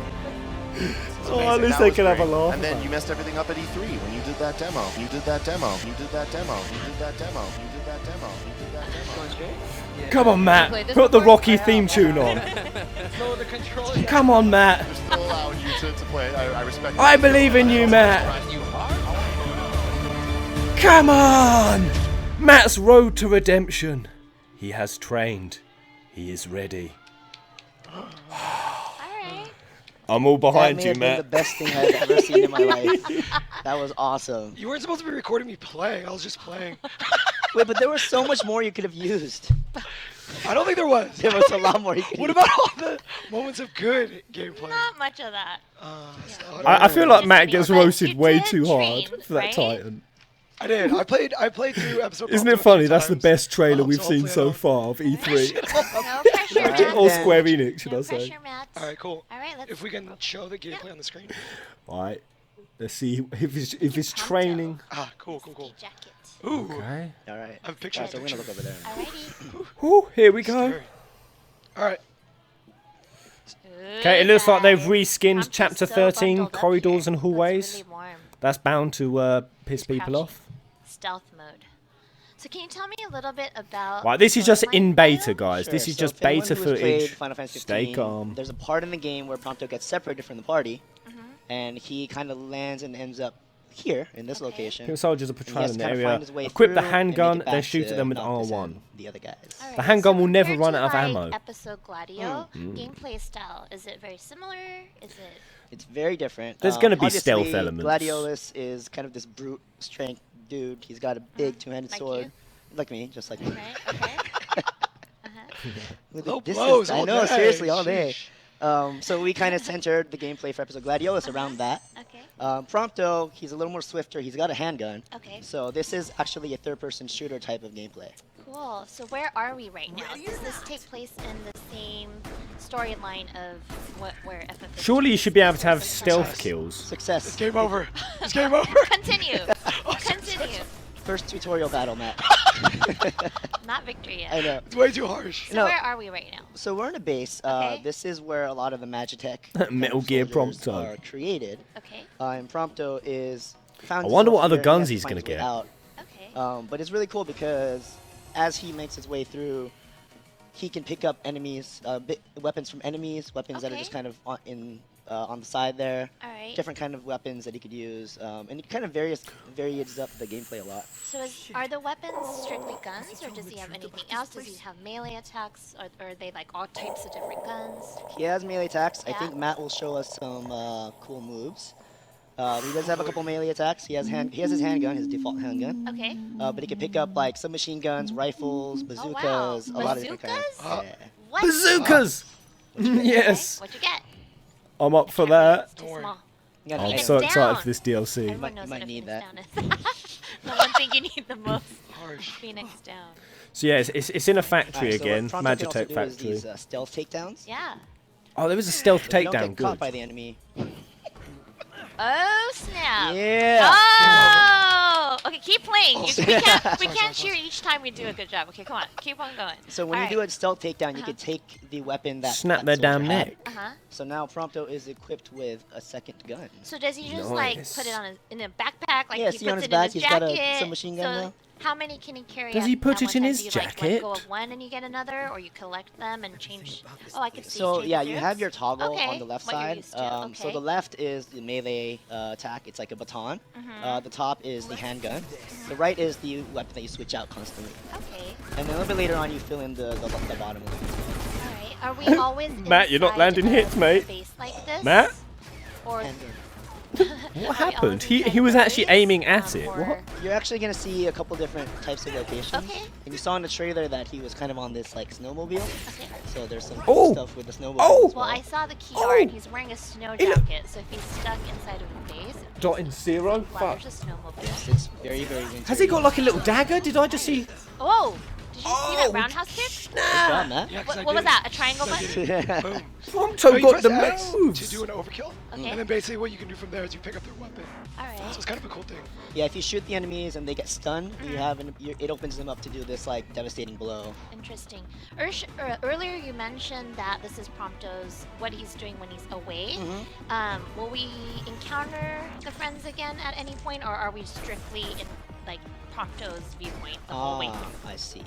Oh, at least they can have a laugh. And then you messed everything up at E3 when you did that demo. You did that demo. You did that demo. You did that demo. You did that demo. You did that demo. Come on, Matt. Put the Rocky theme tune on. So the controller. Come on, Matt. We're still allowing you to play. I respect I believe in you, Matt. Come on! Matt's road to redemption. He has trained. He is ready. I'm all behind that may you, have been Matt. the best thing I've ever seen in my life. That was awesome. You weren't supposed to be recording me playing. I was just playing. Wait, but there was so much more you could have used. I don't think there was. There was a lot more you could What have about all the moments of good gameplay? Not much of that. I feel like Matt gets roasted way too hard for that Titan. I did. I played through episode. Isn't it funny? That's the best trailer we've seen so far of E3. No pressure, Matt. Or Square Enix, should I say. Pressure, Matt. All right, cool. All right, let's. If we can show the gameplay on the screen. Alright. Let's see if it's training. Ah, cool. Jacket. Ooh. Okay. All right. I'm picturing. So we're gonna look over there. Alrighty. Ooh, here we go. Scary. All right. Okay, it looks like they've reskinned I'm Chapter so 13, bundled up Corridors here. and Hallways. It's really warm. That's bound to piss people off. Stealth mode. So can you tell me a little bit about? Right, this is just in beta, guys. Sure, This is so just if anyone beta who has played footage. Final Fantasy Stay 15, calm. There's a part in the game where Prompto gets separated from the party, and he kind of lands and ends up here in this location. People soldiers are And he patrolling has to the kinda area. find his way Equip the through and make handgun, it then back shoot to at them with Noctis R1. and the other guys. Alright, The handgun will never compared run to, out of like, ammo. Episode Gladio gameplay style, is it very similar? Is it? It's very different. There's gonna be stealth obviously, elements. Gladiolus is kind of this brute strength dude. He's got a big two-handed Like sword, you? like me, just like me. Right. Okay. With Low the blows distance, I all know, day. seriously, all day. Sheesh. So we kind of centered the gameplay for episode Gladiolus around that. Okay. Prompto, he's a little more swifter. He's got a handgun. Okay. So this is actually a third-person shooter type of gameplay. Cool. So where are we right now? Does this take place in the same storyline of where FF15? Surely you should be able to have stealth kills. Success. It's game over. It's game over. Continue. Continue. First tutorial battle, Matt. Not victory yet. I know. It's way too harsh. So where are we right now? So we're in a base. Okay. This is where a lot of the Magitech Metal Gear Prompto. are created. Okay. And Prompto is found I wonder himself what other here, guns he he's has gonna to find his way get. out. But it's really cool because as he makes his way through, he can pick up enemies, weapons from enemies, weapons that are just kind of on the side there. Alright. Different kind of weapons that he could use, and it kind of varies up the gameplay a lot. So are the weapons strictly guns, or does he have anything else? Does he have melee attacks, or are they like all types of different guns? He has melee attacks. I Yeah. think Matt will show us some cool moves. He does have a couple melee attacks. He has his handgun, his default handgun. Okay. But he can pick up like submachine guns, rifles, bazookas, a lot of different kinds. Yeah. What? Bazookas! Yes! What'd you get? I'm up for that. Too small. Yeah, I'm Phoenix so down. excited for this DLC. Everyone knows might what a need Phoenix that. down is. The one thing you need the most. Harsh. Phoenix down. So yeah, it's in a factory Alright, so again, what Prompto can also Magitech do is factory. these stealth takedowns. Yeah. Oh, there was a stealth So you don't takedown. get caught Good. by the enemy. Oh snap! Yeah. Oh, okay. Keep playing. Oh, We can't cheer each time we do a good job. Okay, come on, keep on going. So when All you do right. a stealth takedown, you can take the weapon that Snap that their soldier damn had. neck. So now Prompto is equipped with a second gun. So does he just like put it on in a backpack? Like Yeah, he see puts on his it back, in his he's got jacket. a submachine gun now. How many can he carry? Does he put at it one in time? his Do you, like, jacket? let go of one and you get another, or you collect them and change? Oh, I can see. So yeah, change you groups. have your toggle Okay, on the left what you're side. used to, So okay. the left is the melee attack. It's like a baton. The top is the handgun. The right is the weapon that you switch out constantly. Okay. And then a little bit later on, you fill in the bottom. Alright. Are we always Matt, you're not inside landing of hits, mate. a base like this? Matt? Or What happened? He was actually aiming at it. What? You're actually gonna see a couple different types of locations. Okay. And you saw in the trailer that he was kind of on this like snowmobile. Okay. So there's some Oh! stuff with the snowmobile. Oh! as Well, well. I saw the key art. He's wearing a snow jacket, so if he's stuck inside of a base, Dot in zero? Fuck. there's a snowmobile. Yes, it's very, very wintery. Has he got like a little dagger? Did I just see? Oh! Did you see that roundhouse kick? Nice job, Matt. Yeah, 'cause I What was did that? it. A triangle I did button? it. Boom. Prompto So you got press the X moves. to do an overkill, Okay. and then basically what you can do from there is you pick up their weapon. Alright. So it's kind of a cool thing. Yeah, if you shoot the enemies and they get stunned, you have it opens them up to do this like devastating blow. Interesting. Earlier you mentioned that this is Prompto's, what he's doing when he's away. Will we encounter the friends again at any point, or are we strictly in like Prompto's viewpoint the whole way through? I see.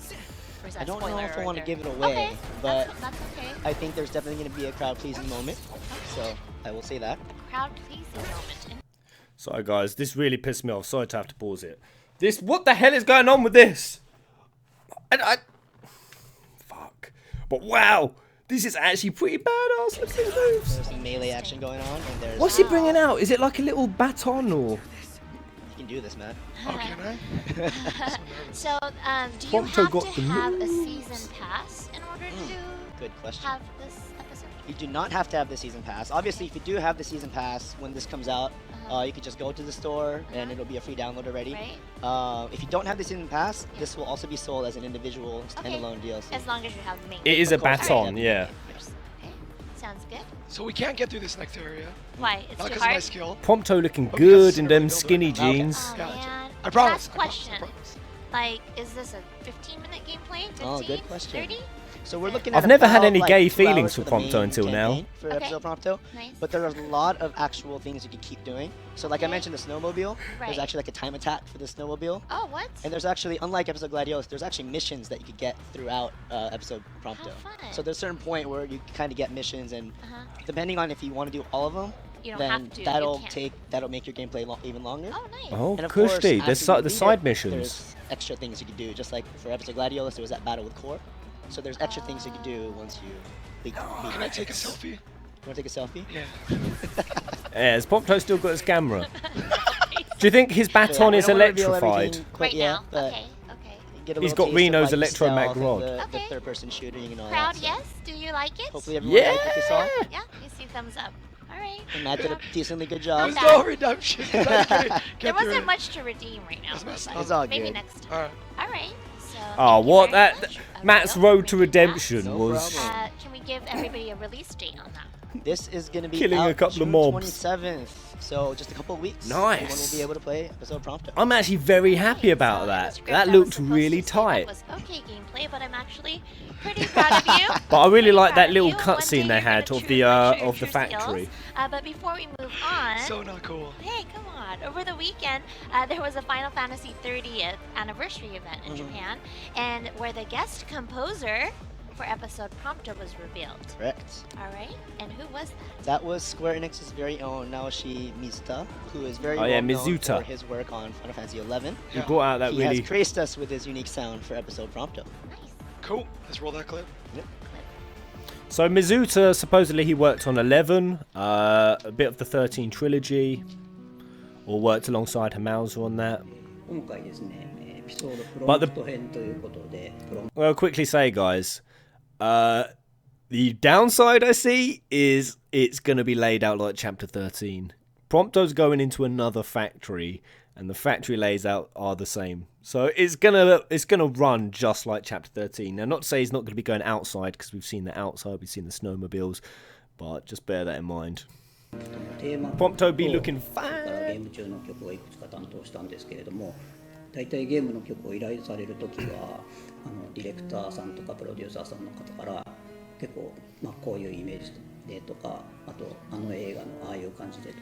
Or is that I don't know spoiler if I or want to there- give it away, Okay, but that's okay. I think there's definitely going to be a crowd-pleasing moment. So I will say that. Crowd pleasing moment. Sorry guys, this really pissed me off. Sorry to have to pause it. What the hell is going on with this? Fuck. But wow, this is actually pretty badass. Look at these moves. There's some melee action going on, and there's. What's he bringing out? Is it like a little baton or? You can do this, man. Oh, can I? So, do you Prompto have got to the have a moves. season pass in order to Good question. have this episode? You do not have to have the season pass. Obviously, if you do have the season pass when this comes out, you could just go to the store and it'll be a free download already. Right. If you don't have the season pass, this will also be sold as an individual standalone DLC. As long as you have main. It is a Of course, baton, yeah. Okay, sounds good. So we can't get through this next area. Why? It's Not too because of my hard? skill. Prompto looking But good because in I them really built it. skinny Okay. jeans. Oh, Gotcha. man. I promise. Last I question. promise. Like, is this a 15-minute gameplay? 15? Oh, good question. 30? So we're looking at I've never had about, any like, gay 2 feelings hours for the Prompto main until now. campaign For Okay. episode Prompto, Nice. but there are a lot of actual things you can keep doing. So like I mentioned, the snowmobile. Right. There's actually like a time attack for the snowmobile. Oh, what? And there's actually, unlike episode Gladiolus, there's actually missions that you could get throughout episode Prompto. fun. So there's a certain point where you kind of get missions, and Uh-huh. depending on if you want to do all of them, You don't then have to, you that'll make your gameplay even longer. Oh, nice. Oh, And of Kushti, course, there's after you the beat side it, missions. There's extra things you can do, just like for episode Gladiolus, there was that battle with Core. So there's extra things you can do once you beat Can I take a selfie? You want to take a selfie? Yeah. Yeah, has Prompto still got his camera? Do you think his baton I is don't wanna reveal electrified? everything quite Right yet, now? but Okay, okay. you get a He's little got taste of, Reno's like, the electromag stealth and rod. The Okay. third-person shooting and all Crowd, that. yes? Do you like it? Hopefully everyone liked what they saw. Yeah, you see thumbs up. All right. And Matt did a decently good Not job. There's bad. no redemption. There wasn't much to redeem right now. messed but up. It's all maybe good. next time. All right. All right. So. Oh, thank you what very that much. Matt's Will, road to bring that. redemption No was. problem. Can we give everybody a release date on that? This is going to be Killing out a couple of June mobs. 27th, so just a couple of weeks. Nice. Everyone will be able to play episode Prompto. I'm actually very happy about that. That looked really tight. Was okay gameplay, but I'm actually pretty proud of you. But I really like that Proud of little you. One day cutscene they you're had gonna of true- the show your of the true factory. skills. But before we move on, So not cool. hey, come on! Over the weekend, there was a Final Fantasy 30th anniversary event in Japan, and where the guest composer for episode Prompto was revealed. Correct. All right, and who was that? That was Square Enix's very own Naoshi Mizuta, who is very Oh, yeah, well known Mizuta. for his work on Final Fantasy 11. He brought out that he really. has graced us with his unique sound for episode Prompto. Cool. Let's roll that clip. So Mizuta, supposedly he worked on 11, a bit of the 13 trilogy, or worked alongside Hamauser on that. But well, I'll quickly say, guys, the downside I see is it's going to be laid out like Chapter 13. Prompto's going into another factory, and the factory layout are the same. So it's gonna run just like Chapter 13. Now, not to say he's not going to be going outside, because we've seen the outside, we've seen the snowmobiles, but just bear that in mind. Prompto be looking fine. ゲーム中の曲をいくつか担当したんですけれども、大体ゲームの曲を依頼されるときはディレクターさんとかプロデューサーさんの方から結構、こういうイメージでとか、あと映画のああいう感じでと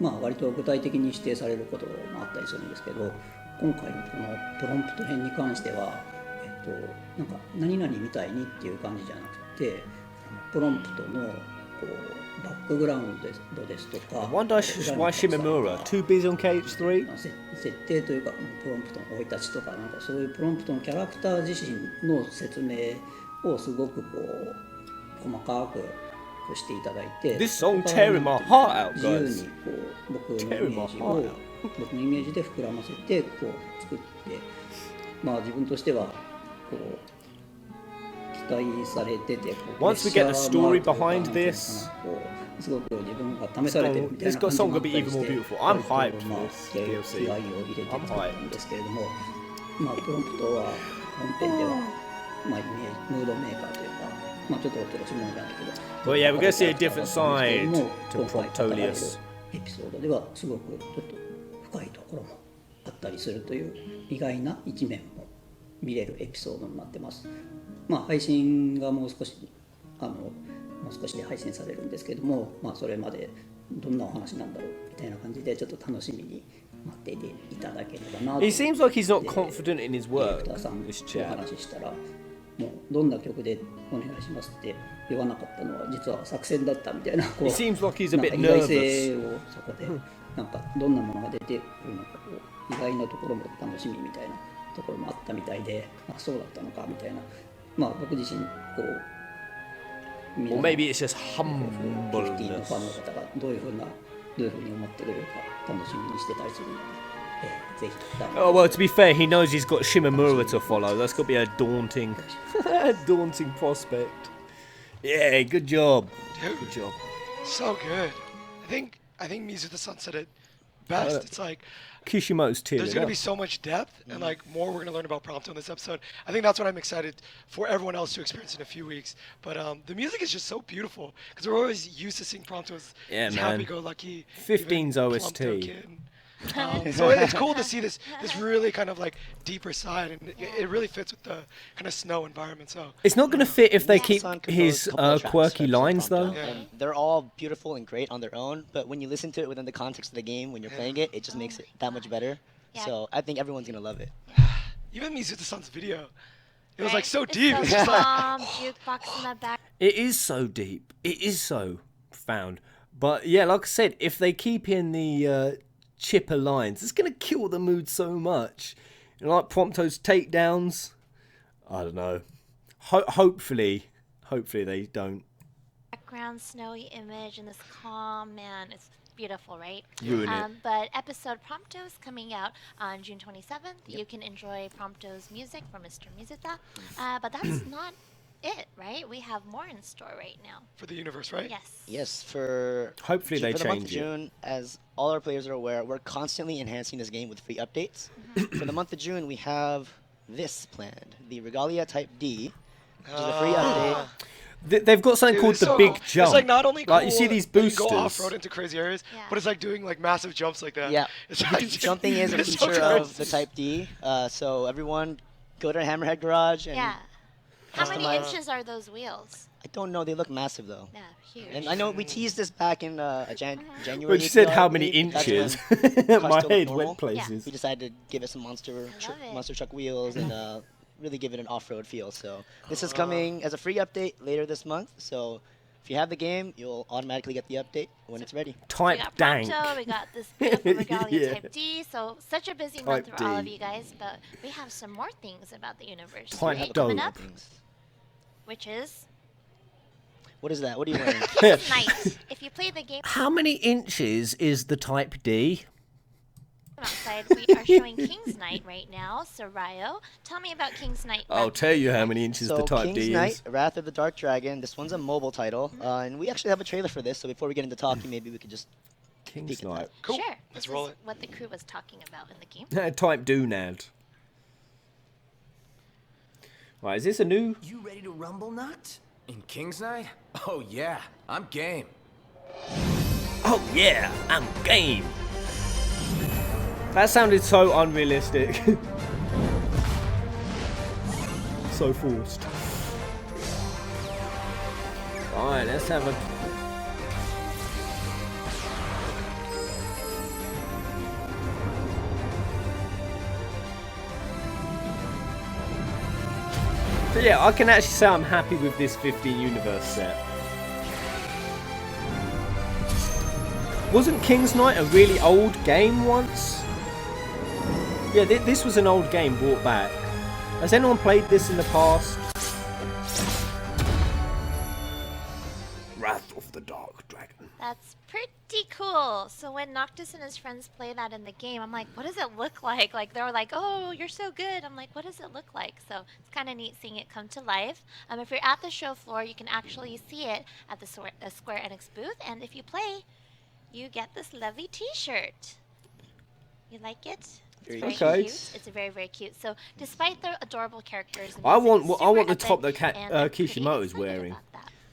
か、割と具体的に指定されることもあったりするんですけど、今回のこのプロンプト編に関しては、なんか何々みたいにっていう感じじゃなくて、プロンプトのこうバックグラウンドですとか、I wonder why Shimamura? 2 Bs on KH3? 設定というか、プロンプトの生い立ちとか、なんかそういうプロンプトのキャラクター自身の説明をすごくこう細かくしていただいて、 This song tearing my heart out, 自由 guys. にこう僕のイメージで膨らませてこう作って、まあ自分としてはこう期待されてて、 Once we get the story behind this, すごく自分が試されてるみたいな this 感じ song もあ could っ be たり even し more て、 beautiful. I'm hyped for まあ this 気合を DLC. 入れて I'm 作ったんですけれども、まあプロンプトは本編ではまあイメージムードメーカーというか、まあちょっとおとろしいものじゃないけど。Well, yeah, we're going to see a different side to Promptolius. エピソードではすごくちょっと深いところもあったりするという意外な一面も見れるエピソードになってます。まあ配信がもう少しで配信されるんですけども、まあそれまでどんなお話なんだろうみたいな感じでちょっと楽しみに待っていていただければなと。He seems like he's not confident in his work. ディレクターさん This とお chap. 話ししたら、もうどんな曲でお願いしますって言わなかったのは実は作戦だったみたいな、こう He seems like he's a なん bit か意外性 nervous. をそこでなんかどんなものが出てくるのか、こう意外なところも楽しみみたいなところもあったみたいで、あ、そうだったのかみたいな、まあ僕自身こう Or maybe it's just フィフティの humbleness. ファンの方がどういうふうに思ってくれるか楽しみにしてたりするので、ぜひ。 Oh, well, to be fair, he knows he's got Shimamura to follow. That's got to be a daunting, daunting prospect. Yeah, good job. Dude, Good job. so good. I think Mizu the Sun said it best. It's like Kishimoto's tearing there's going to up. be so much depth and like more we're going to learn about Prompto in this episode. I think that's what I'm excited for everyone else to experience in a few weeks. But the music is just so beautiful because we're always used to seeing Prompto as happy-go-lucky, 15's OST. kid. So it's cool to see this really kind of like deeper side, and it really fits with the kind of snow environment. So It's not going to fit if they keep Son composed his a couple of tracks quirky for lines, though. Prompto, and they're all beautiful and great on their own, but when you listen to it within the context of the game, when you're playing it, it just makes it that much better. Yeah. So I think everyone's gonna love it. even Mizu the Sun's video, it was like Right? so It's deep. so It's just like calm, jukebox in the back. It is so deep. It is so profound. But yeah, like I said, if they keep in the chipper lines, it's going to kill the mood so much. You know, like Prompto's takedowns. I don't know. Hopefully they don't Background snowy image and this calm, man, it's beautiful, right? ruin it. But episode Prompto is coming out on June 27th. You can enjoy Prompto's music from Mr. Mizuta, but that's not it, right? We have more in store right now. for the universe, right? Yes. Yes, for Hopefully they for the month of change it. June, as all our players are aware, we're constantly enhancing this game with free updates. For the month of June, we have this planned, the Regalia Type D, which is a free update. They've got something Dude, called it's the so big cool. jump. It's like not only cool like you see these that you boosters. go off-road into crazy areas, but it's like doing like massive jumps like that. Yeah, It's like, jumping is a it's so feature of crazy. the Type D. So everyone, go to Hammerhead Garage and Yeah. How many customize- inches are those wheels? I don't know. They look massive though. Yeah, huge. And I know we teased this back in January. When you said APR, how I many believe. That's inches, when my cars still head look went normal. places. We decided to give it some monster truck wheels and really give it an off-road feel. So this is coming as a free update later this month. So if you have the game, you'll automatically get the update when it's ready. We Type got dank. Prompto, we got this beautiful Regalia Yeah. Type D, so such a busy month Type for all of D. you guys, but we have some more things about the universe Type today coming dope. up, which is What is that? What are you wearing? King's Night. If you play the game How many inches is the Type D? outside, we are showing King's Night right now. So Ryo, tell me about King's Night. I'll tell you how many inches So the Type King's D Knight, is. Wrath of the Dark Dragon. This one's a mobile title, and we actually have a trailer for this. So before we get into talking, maybe we could just King's peek at Knight. that. Sure. Let's This roll is it. what the crew was talking about in the game. Type Doonad. Right, is this a new? You ready to rumble, Nut? In King's Night? Oh yeah, I'm game. Oh yeah, I'm game. That sounded so unrealistic. So forced. Alright, let's have a... So yeah, I can actually say I'm happy with this 15 universe set. Wasn't King's Knight a really old game once? Yeah, this was an old game brought back. Has anyone played this in the past? Wrath of the Dark Dragon. That's pretty cool. So when Noctis and his friends play that in the game, I'm like, what does it look like? Like, they were like, oh, you're so good. I'm like, what does it look like? So it's kind of neat seeing it come to life. If you're at the show floor, you can actually see it at the Square Enix booth. And if you play, you get this lovely t-shirt. You like it? It's very cute. It's very, very cute. So despite the adorable characters, I want the top that Kishimoto's wearing.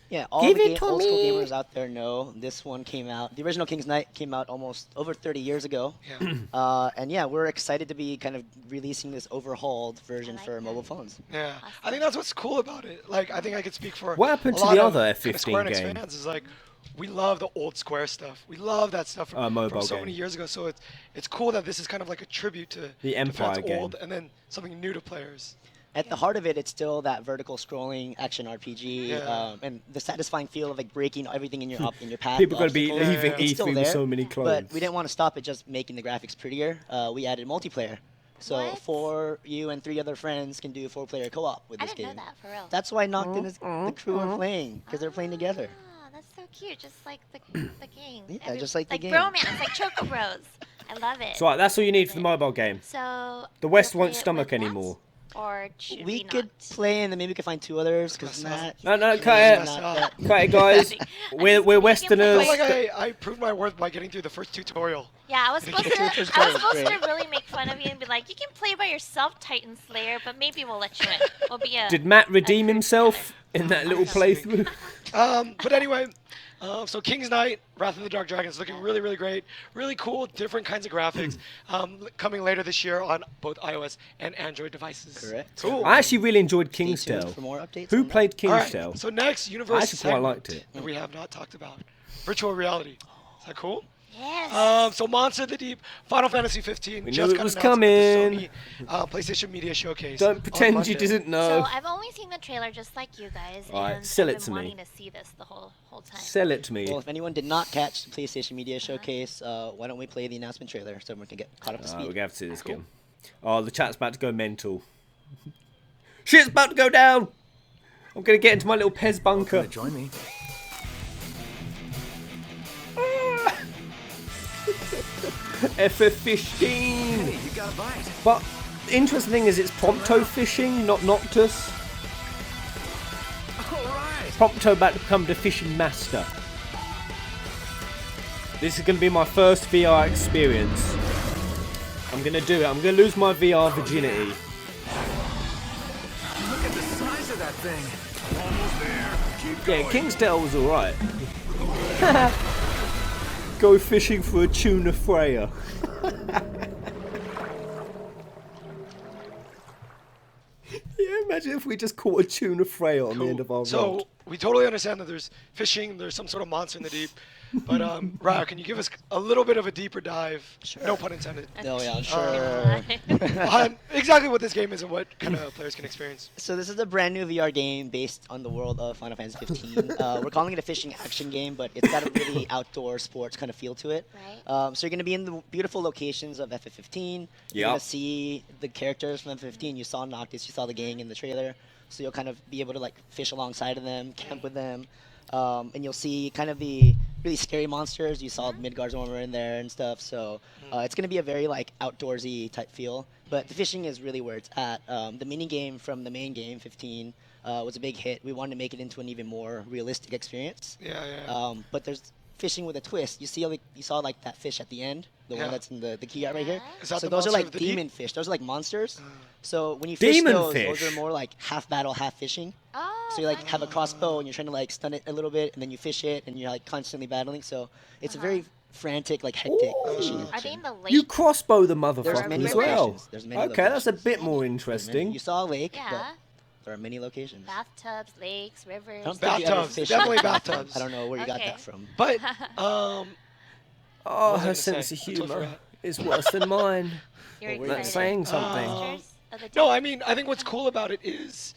Yeah, all the old school gamers out there know this one came out. The original King's Knight came out almost over 30 years ago. Yeah. And yeah, we're excited to be kind of releasing this overhauled version for mobile phones. Yeah, I think that's what's cool about it. Like, I think I could speak for what happened a to lot the of other kind of F15 Square Enix game? fans is like, we love the old Square stuff. We love that stuff from so many years ago. So it's cool that this is kind of like a tribute to the Empire game, old, and then something new to players. At the heart of it, it's still that vertical scrolling action RPG, and the satisfying feel of like breaking everything in your path. People are going to be leaving E3 with so many clones. But we didn't want to stop at just making the graphics prettier. We added multiplayer. So 4 you and 3 other friends can do a 4-player co-op with this game. I didn't know that, for real. That's why Noctis and the crew are playing, because they're playing together. That's so cute, just like the game. Yeah, just like the game. Like bromance, like Choco Bros. I love it. So that's all you need for the mobile game. So the West won't stomach anymore. Or should we could play, and then maybe we could find 2 others. Cause no, cut it, guys. We're Westerners. I feel like I proved my worth by getting through the first tutorial. Yeah, I was supposed to really make fun of you and be like, you can play by yourself, Titan Slayer, but maybe we'll let you in. We'll be a. Did Matt redeem himself in that little playthrough? But anyway. So King's Knight, Wrath of the Dark Dragon is looking really, really great. Really cool, different kinds of graphics. Coming later this year on both iOS and Android devices. Correct. Cool. I actually really enjoyed King's Tale. For more updates Who played King's All Tale? right, so next, Universe I actually quite liked it. that we have not talked about. Virtual reality. Is that cool? Yes. So Monster of the Deep, Final Fantasy 15 We just knew it got was announced coming. at the Sony PlayStation Media Showcase. Don't pretend on you Monday. didn't know. So I've only seen the trailer just like you guys, Alright, and sell I've it been to me. wanting to see this the whole time. Sell it to me. Well, if anyone did not catch the PlayStation Media Showcase, why don't we play the announcement trailer so everyone can get caught up to speed? We're going to have to see this game. Oh, the chat's about to go mental. Shit's about to go down! I'm going to get into my little Pez bunker. Join me. FF15! Hey, you got a bite. But the interesting thing is it's Prompto fishing, not Noctis. Alright. Prompto about to become the fishing master. This is going to be my first VR experience. I'm going to do it. I'm going to lose my VR virginity. Look at the size of that thing. Almost there. Keep going. Yeah, King's Tale was alright. Go fishing for a tuna Freya. Yeah, imagine if we just caught a tuna Freya on the end of our rod. So we totally understand that there's fishing, there's some sort of monster in the deep. But Rao, can you give us a little bit of a deeper dive? Sure. No pun intended. Oh yeah, sure. On exactly what this game is and what kind of players can experience. So this is a brand new VR game based on the world of Final Fantasy 15. We're calling it a fishing action game, but it's got a really outdoor sports kind of feel to it. Right. So you're going to be in the beautiful locations of FF15. You're going to see the characters from FF15. You saw Noctis, you saw the gang in the trailer. So you'll kind of be able to like fish alongside of them, camp with them. And you'll see kind of the really scary monsters. You saw Midgard's armor in there and stuff. So it's going to be a very like outdoorsy type feel. But the fishing is really where it's at. The mini game from the main game, 15, was a big hit. We wanted to make it into an even more realistic experience. Yeah. But there's fishing with a twist. You saw like that fish at the end, the one that's in the key art right here. Is that So the those are monster like of the demon deep? fish. Those are like monsters. So when you fish Demon those fish? are more like half battle, half fishing. So you like have a crossbow and you're trying to like stun it a little bit, and then you fish it, and you're like constantly battling. So it's a very frantic, like hectic fishing Are they action. in the lake? You crossbow the There's motherfucker many as well. locations. There's many Okay, that's a locations. bit more There's many. interesting. You saw a lake, Yeah. but there are many locations. Bathtubs, lakes, rivers. I don't think you ever Bathtubs, fished definitely in- bathtubs. I don't know where you got Okay. that from. But Oh, was I her gonna sense say? of I totally humour forgot. is worse than mine. You're That's excited. saying something. Monsters of the no, deep. I mean I think what's cool about it is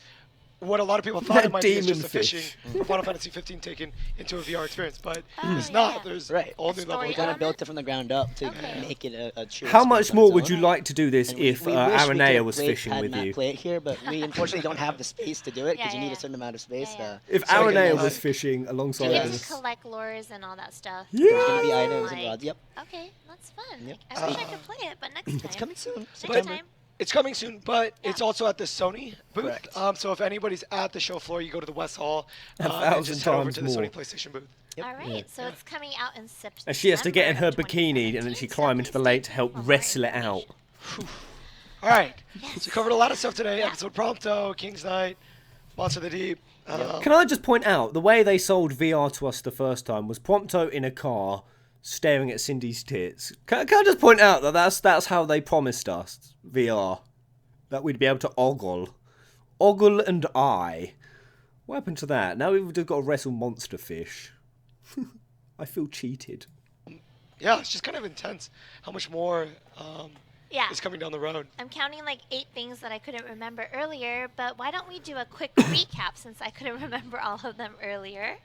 what a lot of people thought it might be is just Demon a fishing fish. for Final Fantasy 15 taken into a VR experience, but Oh, it's not. There's Right. all new levels. We kind of built it from the ground up to make it a true. How experience much on more its would own. you like to do this And if we wish we Aranea could've was played- fishing had with Matt you? play it here, but we unfortunately don't have the space to do it because you need a certain amount of space. If so we can, Aranea was fishing alongside You get to us. collect lures and all that stuff. There's gonna be items and rods. Yep. Okay, that's fun. Yep. I wish I could play it, but next time. It's coming soon. Next September. time. It's coming soon, but it's also at the Sony booth. Correct. So if anybody's at the show floor, you go to the West Hall and 1,000 just head over times to the more. Sony PlayStation booth. All right, so it's coming out in September. And she has to get in her bikini and then she climb into the lake to help wrestle it out. All right. So we covered a lot of stuff today. Episode Prompto, King's Knight, Monster of the Deep. Can I just point out, the way they sold VR to us the first time was Prompto in a car staring at Cindy's tits. Can I just point out that that's how they promised us VR? That we'd be able to ogle. Ogle and I. What happened to that? Now we've just got to wrestle monster fish. I feel cheated. Yeah, it's just kind of intense how much more Yeah. is coming down the road. I'm counting like 8 things that I couldn't remember earlier, but why don't we do a quick recap since I couldn't remember all of them earlier?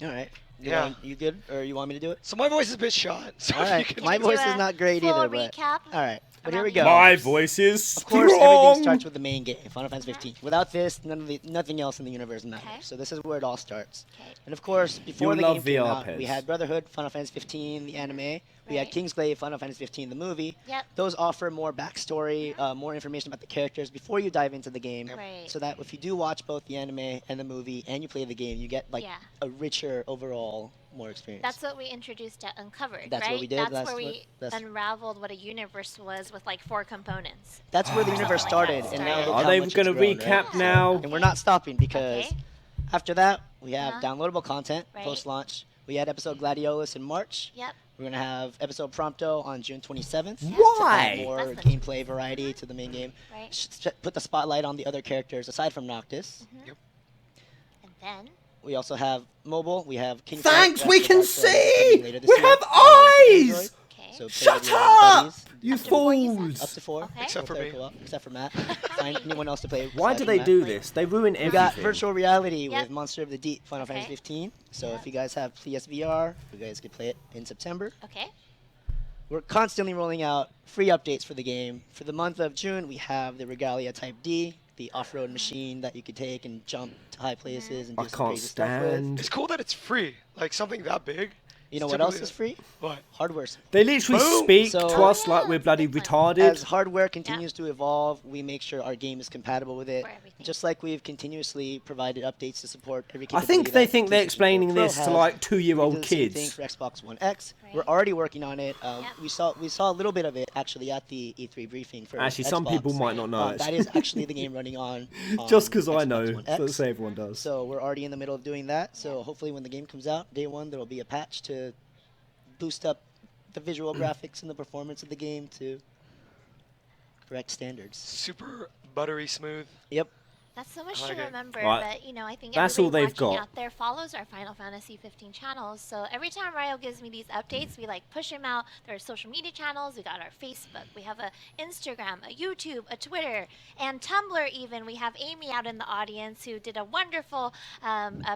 All right. Yeah. You good, or you want me to do it? So my voice is a bit shot. So All if you right. can My do voice a is not great full either, but recap all right. But here we go. My voice is Of course, strong. everything starts with the main game, Final Fantasy 15. Without this, nothing else in the universe matters. So this is where it all starts. And of course, before You'll the love game came VR, out, Pez. we had Brotherhood, Final Fantasy 15, the anime. We had Kingsglaive, Final Fantasy 15, the movie. Yep. Those offer more backstory, more information about the characters before you dive into the game. Right. So that if you do watch both the anime and the movie, and you play the game, you get like Yeah. a richer overall, more experience. That's what we introduced at Uncovered, That's right? what we did. That's That's where what- we that's- unraveled what a universe was with like 4 components. That's where the universe started, and now look Are how they much going to it's grown, recap right? now? And we're not stopping because after that we have Uh-huh. downloadable content Right. post-launch. We had episode Gladiolus in March. Yep. We're gonna have episode Prompto on June 27th. Why? To add more That's the- gameplay variety to the main game. Right. Put the spotlight on the other characters aside from Noctis. And then We also have mobile. We have King's Thanks, Knight, we that's can about, see! later this We year have on eyes! Android. So play Shut with your up! buddies. You Up to 4, fools! Up to 4. Except for We'll play me. co-op, except for Matt. Find anyone else to play. Why aside do from they Matt. do this? They ruin We everything. got virtual reality Yep. with Monster of the Deep, Final Fantasy Okay. 15. So if you guys have PSVR, you guys could play it in September. Okay. We're constantly rolling out free updates for the game. For the month of June, we have the Regalia Type D, the off-road machine that you could take and jump to high places and do I some can't crazy stuff with. stand. It's cool that it's free. Like something that big. You know It's what else typically- is free? What? Hardware. They literally Boom! speak So- to us like we're bloody retarded. As hardware continues to evolve, we make sure our game is compatible with it. Just like we've continuously provided updates to support every I capability think they that think they're PlayStation 4 explaining Pro this to has. like We 2-year-old do the same thing kids. for Xbox One X. We're already working on it. We saw a little bit of it actually at the E3 briefing for Actually, some Xbox. people might not know it. That is actually the game running on. Just because I Xbox know, One so X. say everyone does. So we're already in the middle of doing that. So hopefully when the game comes out, day one, there will be a patch to boost up the visual graphics and the performance of the game to correct standards. Super buttery smooth. Yep. That's so much I to like it. remember, Right. but I think That's all everybody they've watching got. out there follows our Final Fantasy 15 channels. So every time Ryo gives me these updates, we like push them out. There are social media channels. We got our Facebook. We have a Instagram, a YouTube, a Twitter, and Tumblr. Even we have Amy out in the audience who did a wonderful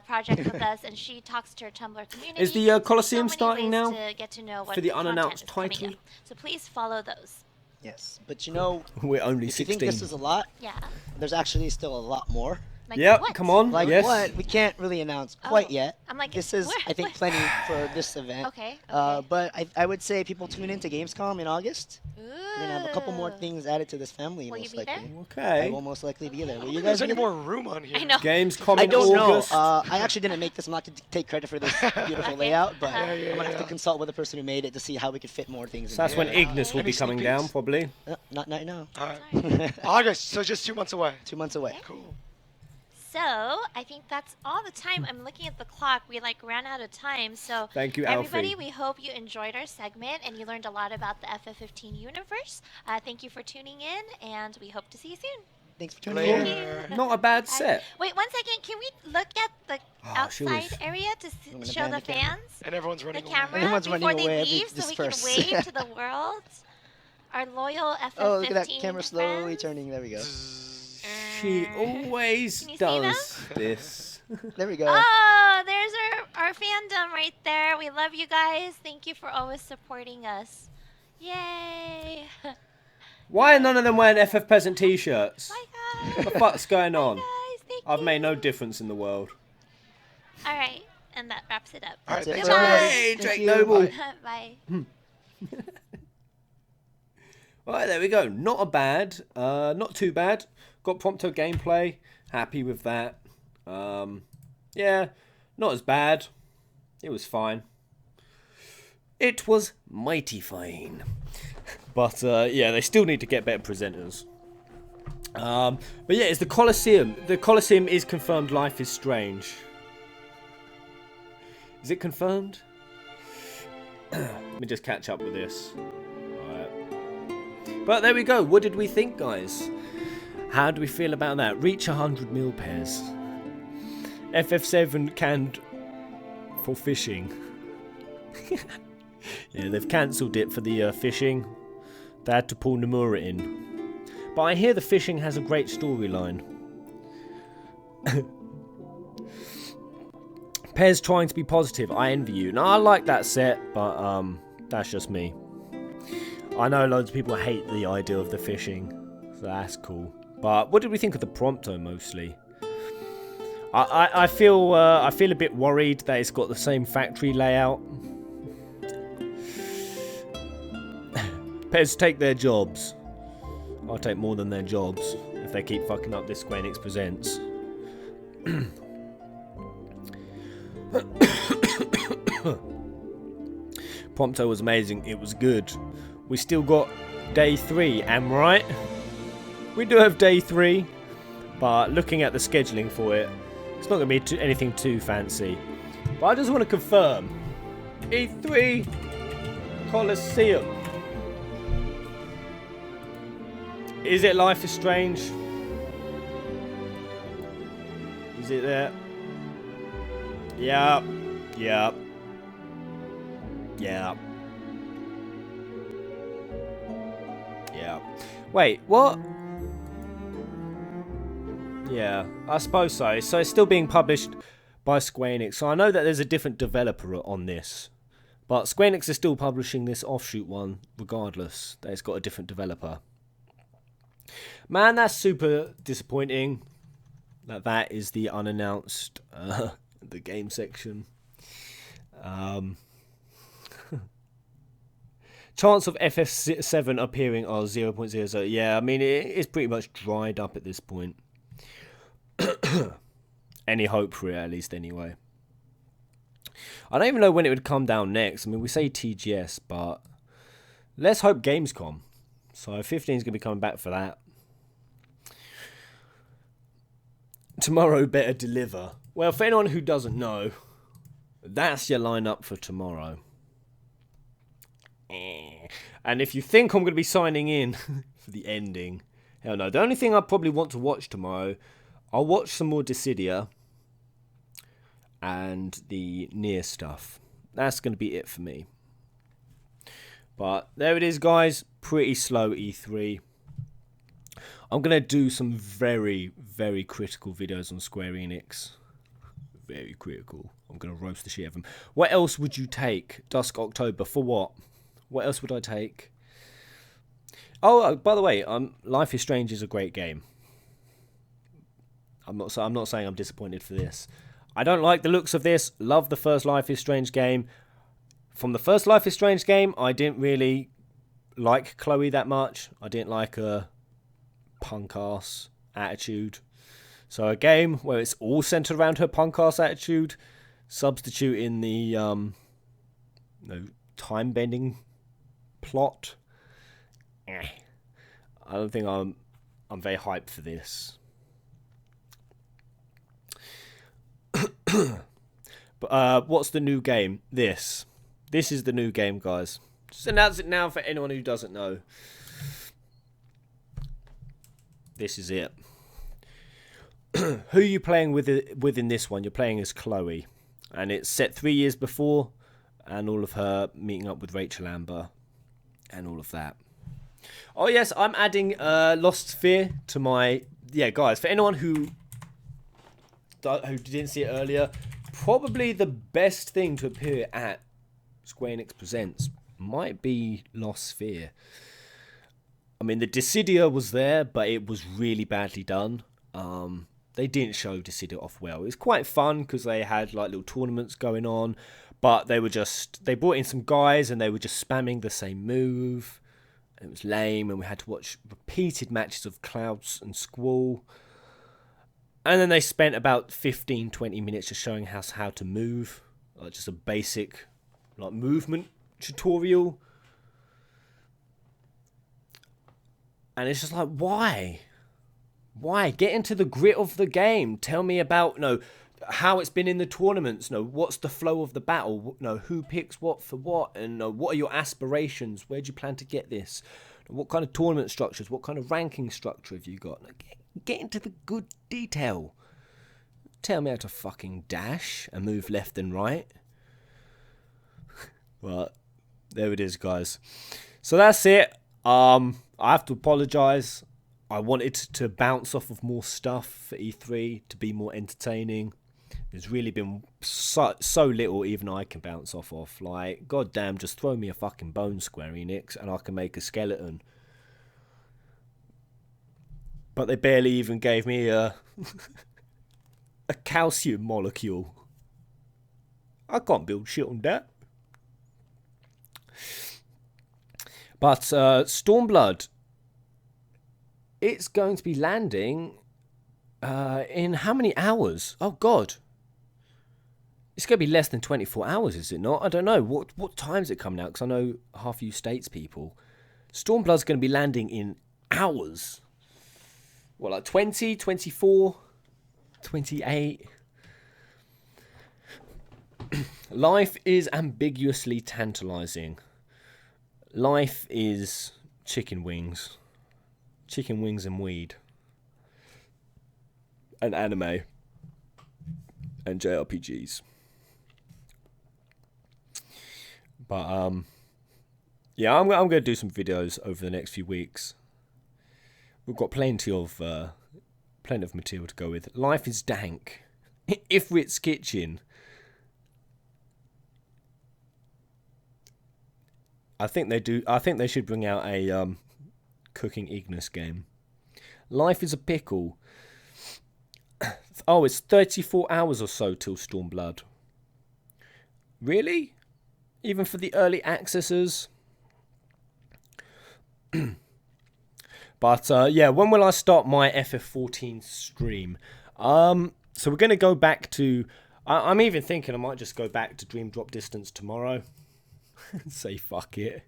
project with us, and she talks to her Tumblr community. Is the So Colosseum many starting ways now? to get to know what For the content unannounced is coming title? up. So please follow those. Yes, but you know, We're only if you 16. think this is a lot, Yeah. there's actually still a lot more. Like Yep, what? come on. Like yes. what? We can't really announce quite Oh, yet. I'm like, This is, what- I think, plenty for this event. Okay. But I would say people tune into Gamescom in August. We're gonna have a couple more things added to this family. Will you most be likely. there? Okay. I will most likely be there. Will I don't you think guys there's be any there? more room on here. I know. Gamescom I in don't know. August. I actually didn't make this. I'm not to take credit for this beautiful layout, but Yeah, I'm gonna have to consult with the person who made it to see how we could fit more things. So that's in when there. Ignis will Any be sneak coming peeks? down, probably. Not now. All right. August, so just 2 months away. 2 months away. Cool. So I think that's all the time. I'm looking at the clock. We like ran out of time. So Thank you, everybody. Alfie. We hope you enjoyed our segment and you learned a lot about the FF15 universe. Thank you for tuning in, and we hope to see you soon. Thanks for tuning Later. in. Not a bad set. Wait 1 second. Can we look at the she was- outside area to I'm gonna show ban the the camera. fans? And everyone's The running away. camera Everyone's before running they away, leave, so we can disperse. wave to the world. Our loyal FF15 Oh, look at that camera slowly friends. turning. There we go. She always does this. There we go. Oh, there's our fandom right there. We love you guys. Thank you for always supporting us. Yay! Why are none of them wearing FF Peasant t-shirts? Bye, guys. What the fuck's going on? Guys, thank I've you. made no difference in the world. All right, and that wraps it up. All right, thanks, Goodbye. everybody. Hey, Thank Drake you. Noble. Bye. Right, there we go. Not a bad, not too bad. Got Prompto gameplay. Happy with that. Yeah, not as bad. It was fine. It was mighty fine. But yeah, they still need to get better presenters. But yeah, it's the Colosseum. The Colosseum is confirmed. Life is Strange. Is it confirmed? Let me just catch up with this. Alright. But there we go. What did we think, guys? How do we feel about that? Reach 100 mil pairs. FF7 canned for fishing. Yeah, they've cancelled it for the fishing. They had to pull Nomura in. But I hear the fishing has a great storyline. Pez trying to be positive. I envy you. Now, I like that set, but that's just me. I know loads of people hate the idea of the fishing, so that's cool. But what did we think of the Prompto mostly? I feel a bit worried that it's got the same factory layout. Pez take their jobs. I'll take more than their jobs if they keep fucking up this Square Enix Presents. Prompto was amazing. It was good. We still got day 3, am I right? We do have day 3, but looking at the scheduling for it, it's not going to be anything too fancy. But I just want to confirm. E3 Colosseum. Is it Life is Strange? Is it there? Yeah. Yeah. Yeah. Yeah. Wait, what? Yeah, I suppose so. So it's still being published by Square Enix. So I know that there's a different developer on this. But Square Enix is still publishing this offshoot one, regardless that it's got a different developer. Man, that's super disappointing. That is the unannounced the game section. Chance of FF7 appearing are 0.00. Yeah, I mean, it's pretty much dried up at this point. Any hope for it, at least, anyway. I don't even know when it would come down next. I mean, we say TGS, but let's hope Gamescom. So 15 is going to be coming back for that. Tomorrow better deliver. Well, for anyone who doesn't know, that's your lineup for tomorrow. And if you think I'm going to be signing in for the ending, hell no. The only thing I probably want to watch tomorrow, I'll watch some more Dissidia and the Nier stuff. That's going to be it for me. But there it is, guys. Pretty slow E3. I'm going to do some very, very critical videos on Square Enix. Very critical. I'm going to roast the shit out of them. What else would you take? Dusk October. For what? What else would I take? Oh, by the way, Life is Strange is a great game. I'm not saying I'm disappointed for this. I don't like the looks of this. Love the first Life is Strange game. From the first Life is Strange game, I didn't really like Chloe that much. I didn't like her punk ass attitude. So a game where it's all centered around her punk ass attitude, substituting the time bending plot. I don't think I'm very hyped for this. But what's the new game? This is the new game, guys. Just announce it now for anyone who doesn't know. This is it. Who are you playing within this one? You're playing as Chloe, and it's set 3 years before, and all of her meeting up with Rachel Amber, and all of that. Oh yes, I'm adding Lost Sphere to my yeah, guys, for anyone who didn't see it earlier, probably the best thing to appear at Square Enix Presents might be Lost Sphere. I mean, the Dissidia was there, but it was really badly done. They didn't show Dissidia off well. It was quite fun because they had like little tournaments going on, but they brought in some guys and they were just spamming the same move. It was lame, and we had to watch repeated matches of Clouds and Squall. And then they spent about 15-20 minutes just showing us how to move, like just a basic like movement tutorial. And it's just like, why? Why? Get into the grit of the game. Tell me about how it's been in the tournaments. What's the flow of the battle? Who picks what for what? And what are your aspirations? Where do you plan to get this? What kind of tournament structures? What kind of ranking structure have you got? Get into the good detail. Tell me how to fucking dash and move left and right. Well, there it is, guys. So that's it. I have to apologise. I wanted to bounce off of more stuff for E3 to be more entertaining. There's really been so little even I can bounce off of. Like, goddamn, just throw me a fucking bone, Square Enix, and I can make a skeleton. But they barely even gave me a calcium molecule. I can't build shit on that. But Stormblood, it's going to be landing in how many hours? Oh, God. It's going to be less than 24 hours, is it not? I don't know. What time is it coming out? Because I know half you States people. Stormblood's going to be landing in hours. What, like 20, 24, 28? Life is ambiguously tantalizing. Life is chicken wings. Chicken wings and weed. And anime. And JRPGs. But, yeah, I'm going to do some videos over the next few weeks. We've got plenty of material to go with. Life is dank. Ifrit's Kitchen. I think they should bring out a cooking Ignis game. Life is a pickle. Oh, it's 34 hours or so till Stormblood. Really? Even for the early accessors? But yeah, when will I start my FF14 stream? So we're going to go back to... I'm even thinking I might just go back to Dream Drop Distance tomorrow. Say fuck it.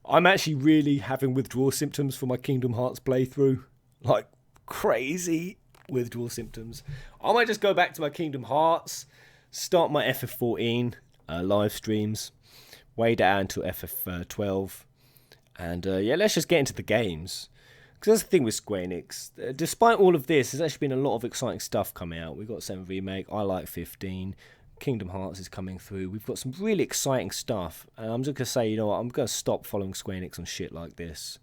I'm actually really having withdrawal symptoms for my Kingdom Hearts playthrough. Like, crazy withdrawal symptoms. I might just go back to my Kingdom Hearts, start my FF14 live streams, wait it out until FF12, and yeah, let's just get into the games. Because that's the thing with Square Enix. Despite all of this, there's actually been a lot of exciting stuff coming out. We've got 7 Remake, I like 15, Kingdom Hearts is coming through. We've got some really exciting stuff. And I'm just going to say, you know what, I'm going to stop following Square Enix on shit like this.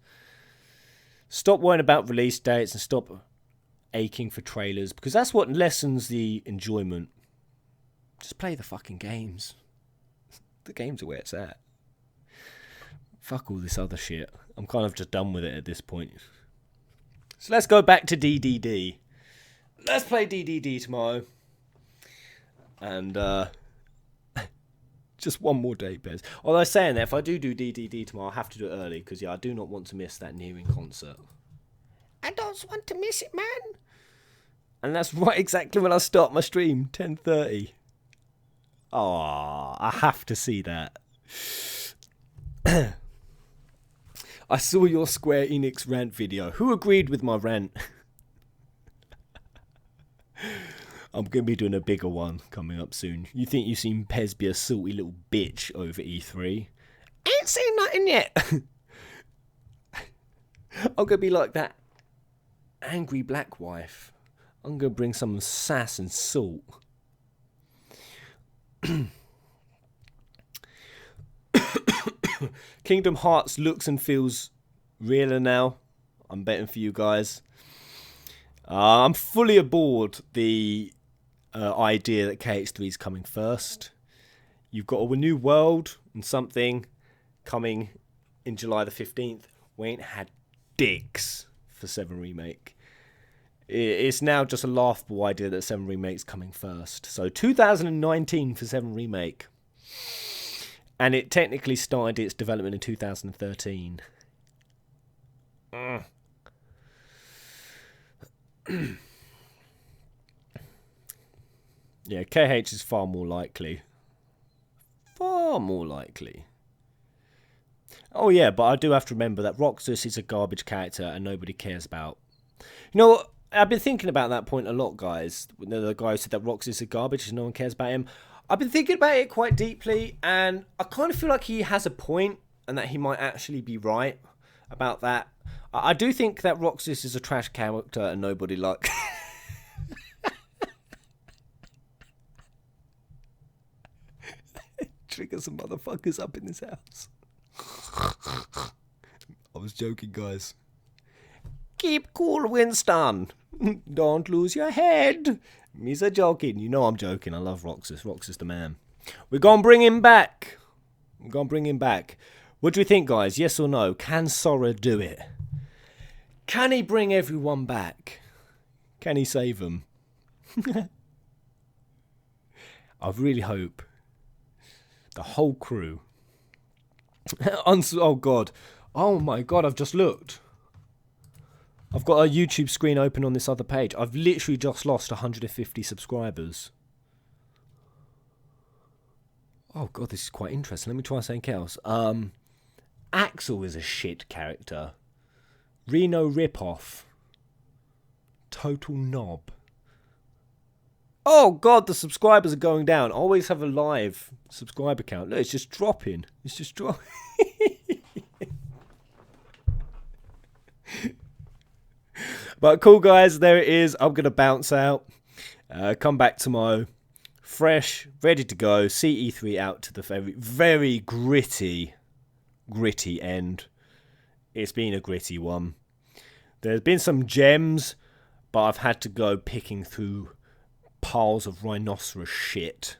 Stop worrying about release dates and stop aching for trailers. Because that's what lessens the enjoyment. Just play the fucking games. The games are where it's at. Fuck all this other shit. I'm kind of just done with it at this point. So let's go back to DDD. Let's play DDD tomorrow. And just one more day, Bez. Although saying that, if I do DDD tomorrow, I'll have to do it early. Because, yeah, I do not want to miss that Nearing concert. I don't want to miss it, man. And that's right exactly when I start my stream, 10:30. Oh, I have to see that. I saw your Square Enix rant video. Who agreed with my rant? I'm going to be doing a bigger one coming up soon. You think you've seen Pez be a salty little bitch over E3? Ain't seen nothing yet. I'm going to be like that angry black wife. I'm going to bring some sass and salt. Kingdom Hearts looks and feels realer now. I'm betting for you guys. I'm fully aboard the idea that KH3 is coming first. You've got a new world and something coming in July the 15th. We ain't had dicks for 7 Remake. It's now just a laughable idea that 7 Remake's coming first. So 2019 for 7 Remake. And it technically started its development in 2013. Yeah, KH is far more likely. Far more likely. Oh yeah, but I do have to remember that Roxas is a garbage character and nobody cares about. You know what? I've been thinking about that point a lot, guys. The guy who said that Roxas is garbage and no one cares about him. I've been thinking about it quite deeply, and I kind of feel like he has a point and that he might actually be right about that. I do think that Roxas is a trash character and nobody likes... Trigger some motherfuckers up in this house. I was joking, guys. Keep cool, Winston. Don't lose your head. Me's a joking. You know I'm joking. I love Roxas. Roxas the man. We're gonna bring him back. We're gonna bring him back. What do you think, guys? Yes or no? Can Sora do it? Can he bring everyone back? Can he save them? I really hope. The whole crew. Oh, God. Oh, my God. I've just looked. I've got a YouTube screen open on this other page. I've literally just lost 150 subscribers. Oh, God. This is quite interesting. Let me try something else. Axel is a shit character. Reno Ripoff. Total knob. Oh, God, the subscribers are going down. I always have a live subscriber count. Look, it's just dropping. It's just dropping. But cool, guys. There it is. I'm going to bounce out. Come back tomorrow. Fresh, ready to go. CE3 out to the very, very gritty end. It's been a gritty one. There's been some gems, but I've had to go picking through piles of rhinoceros shit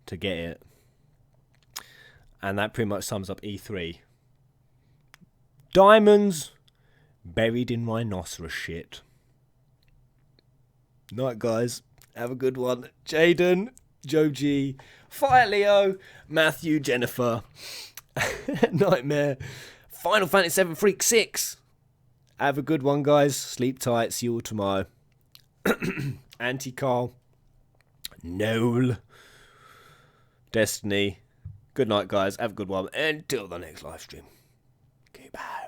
to get it. And that pretty much sums up E3. Diamonds buried in rhinoceros shit. Night, guys. Have a good one. Jaden, Joe G, Fire Leo, Matthew, Jennifer, Nightmare, Final Fantasy VII Freak 6. Have a good one, guys. Sleep tight. See you all tomorrow. Anti-Carl, Noel, Destiny. Good night, guys. Have a good one. Until the next live stream. Goodbye.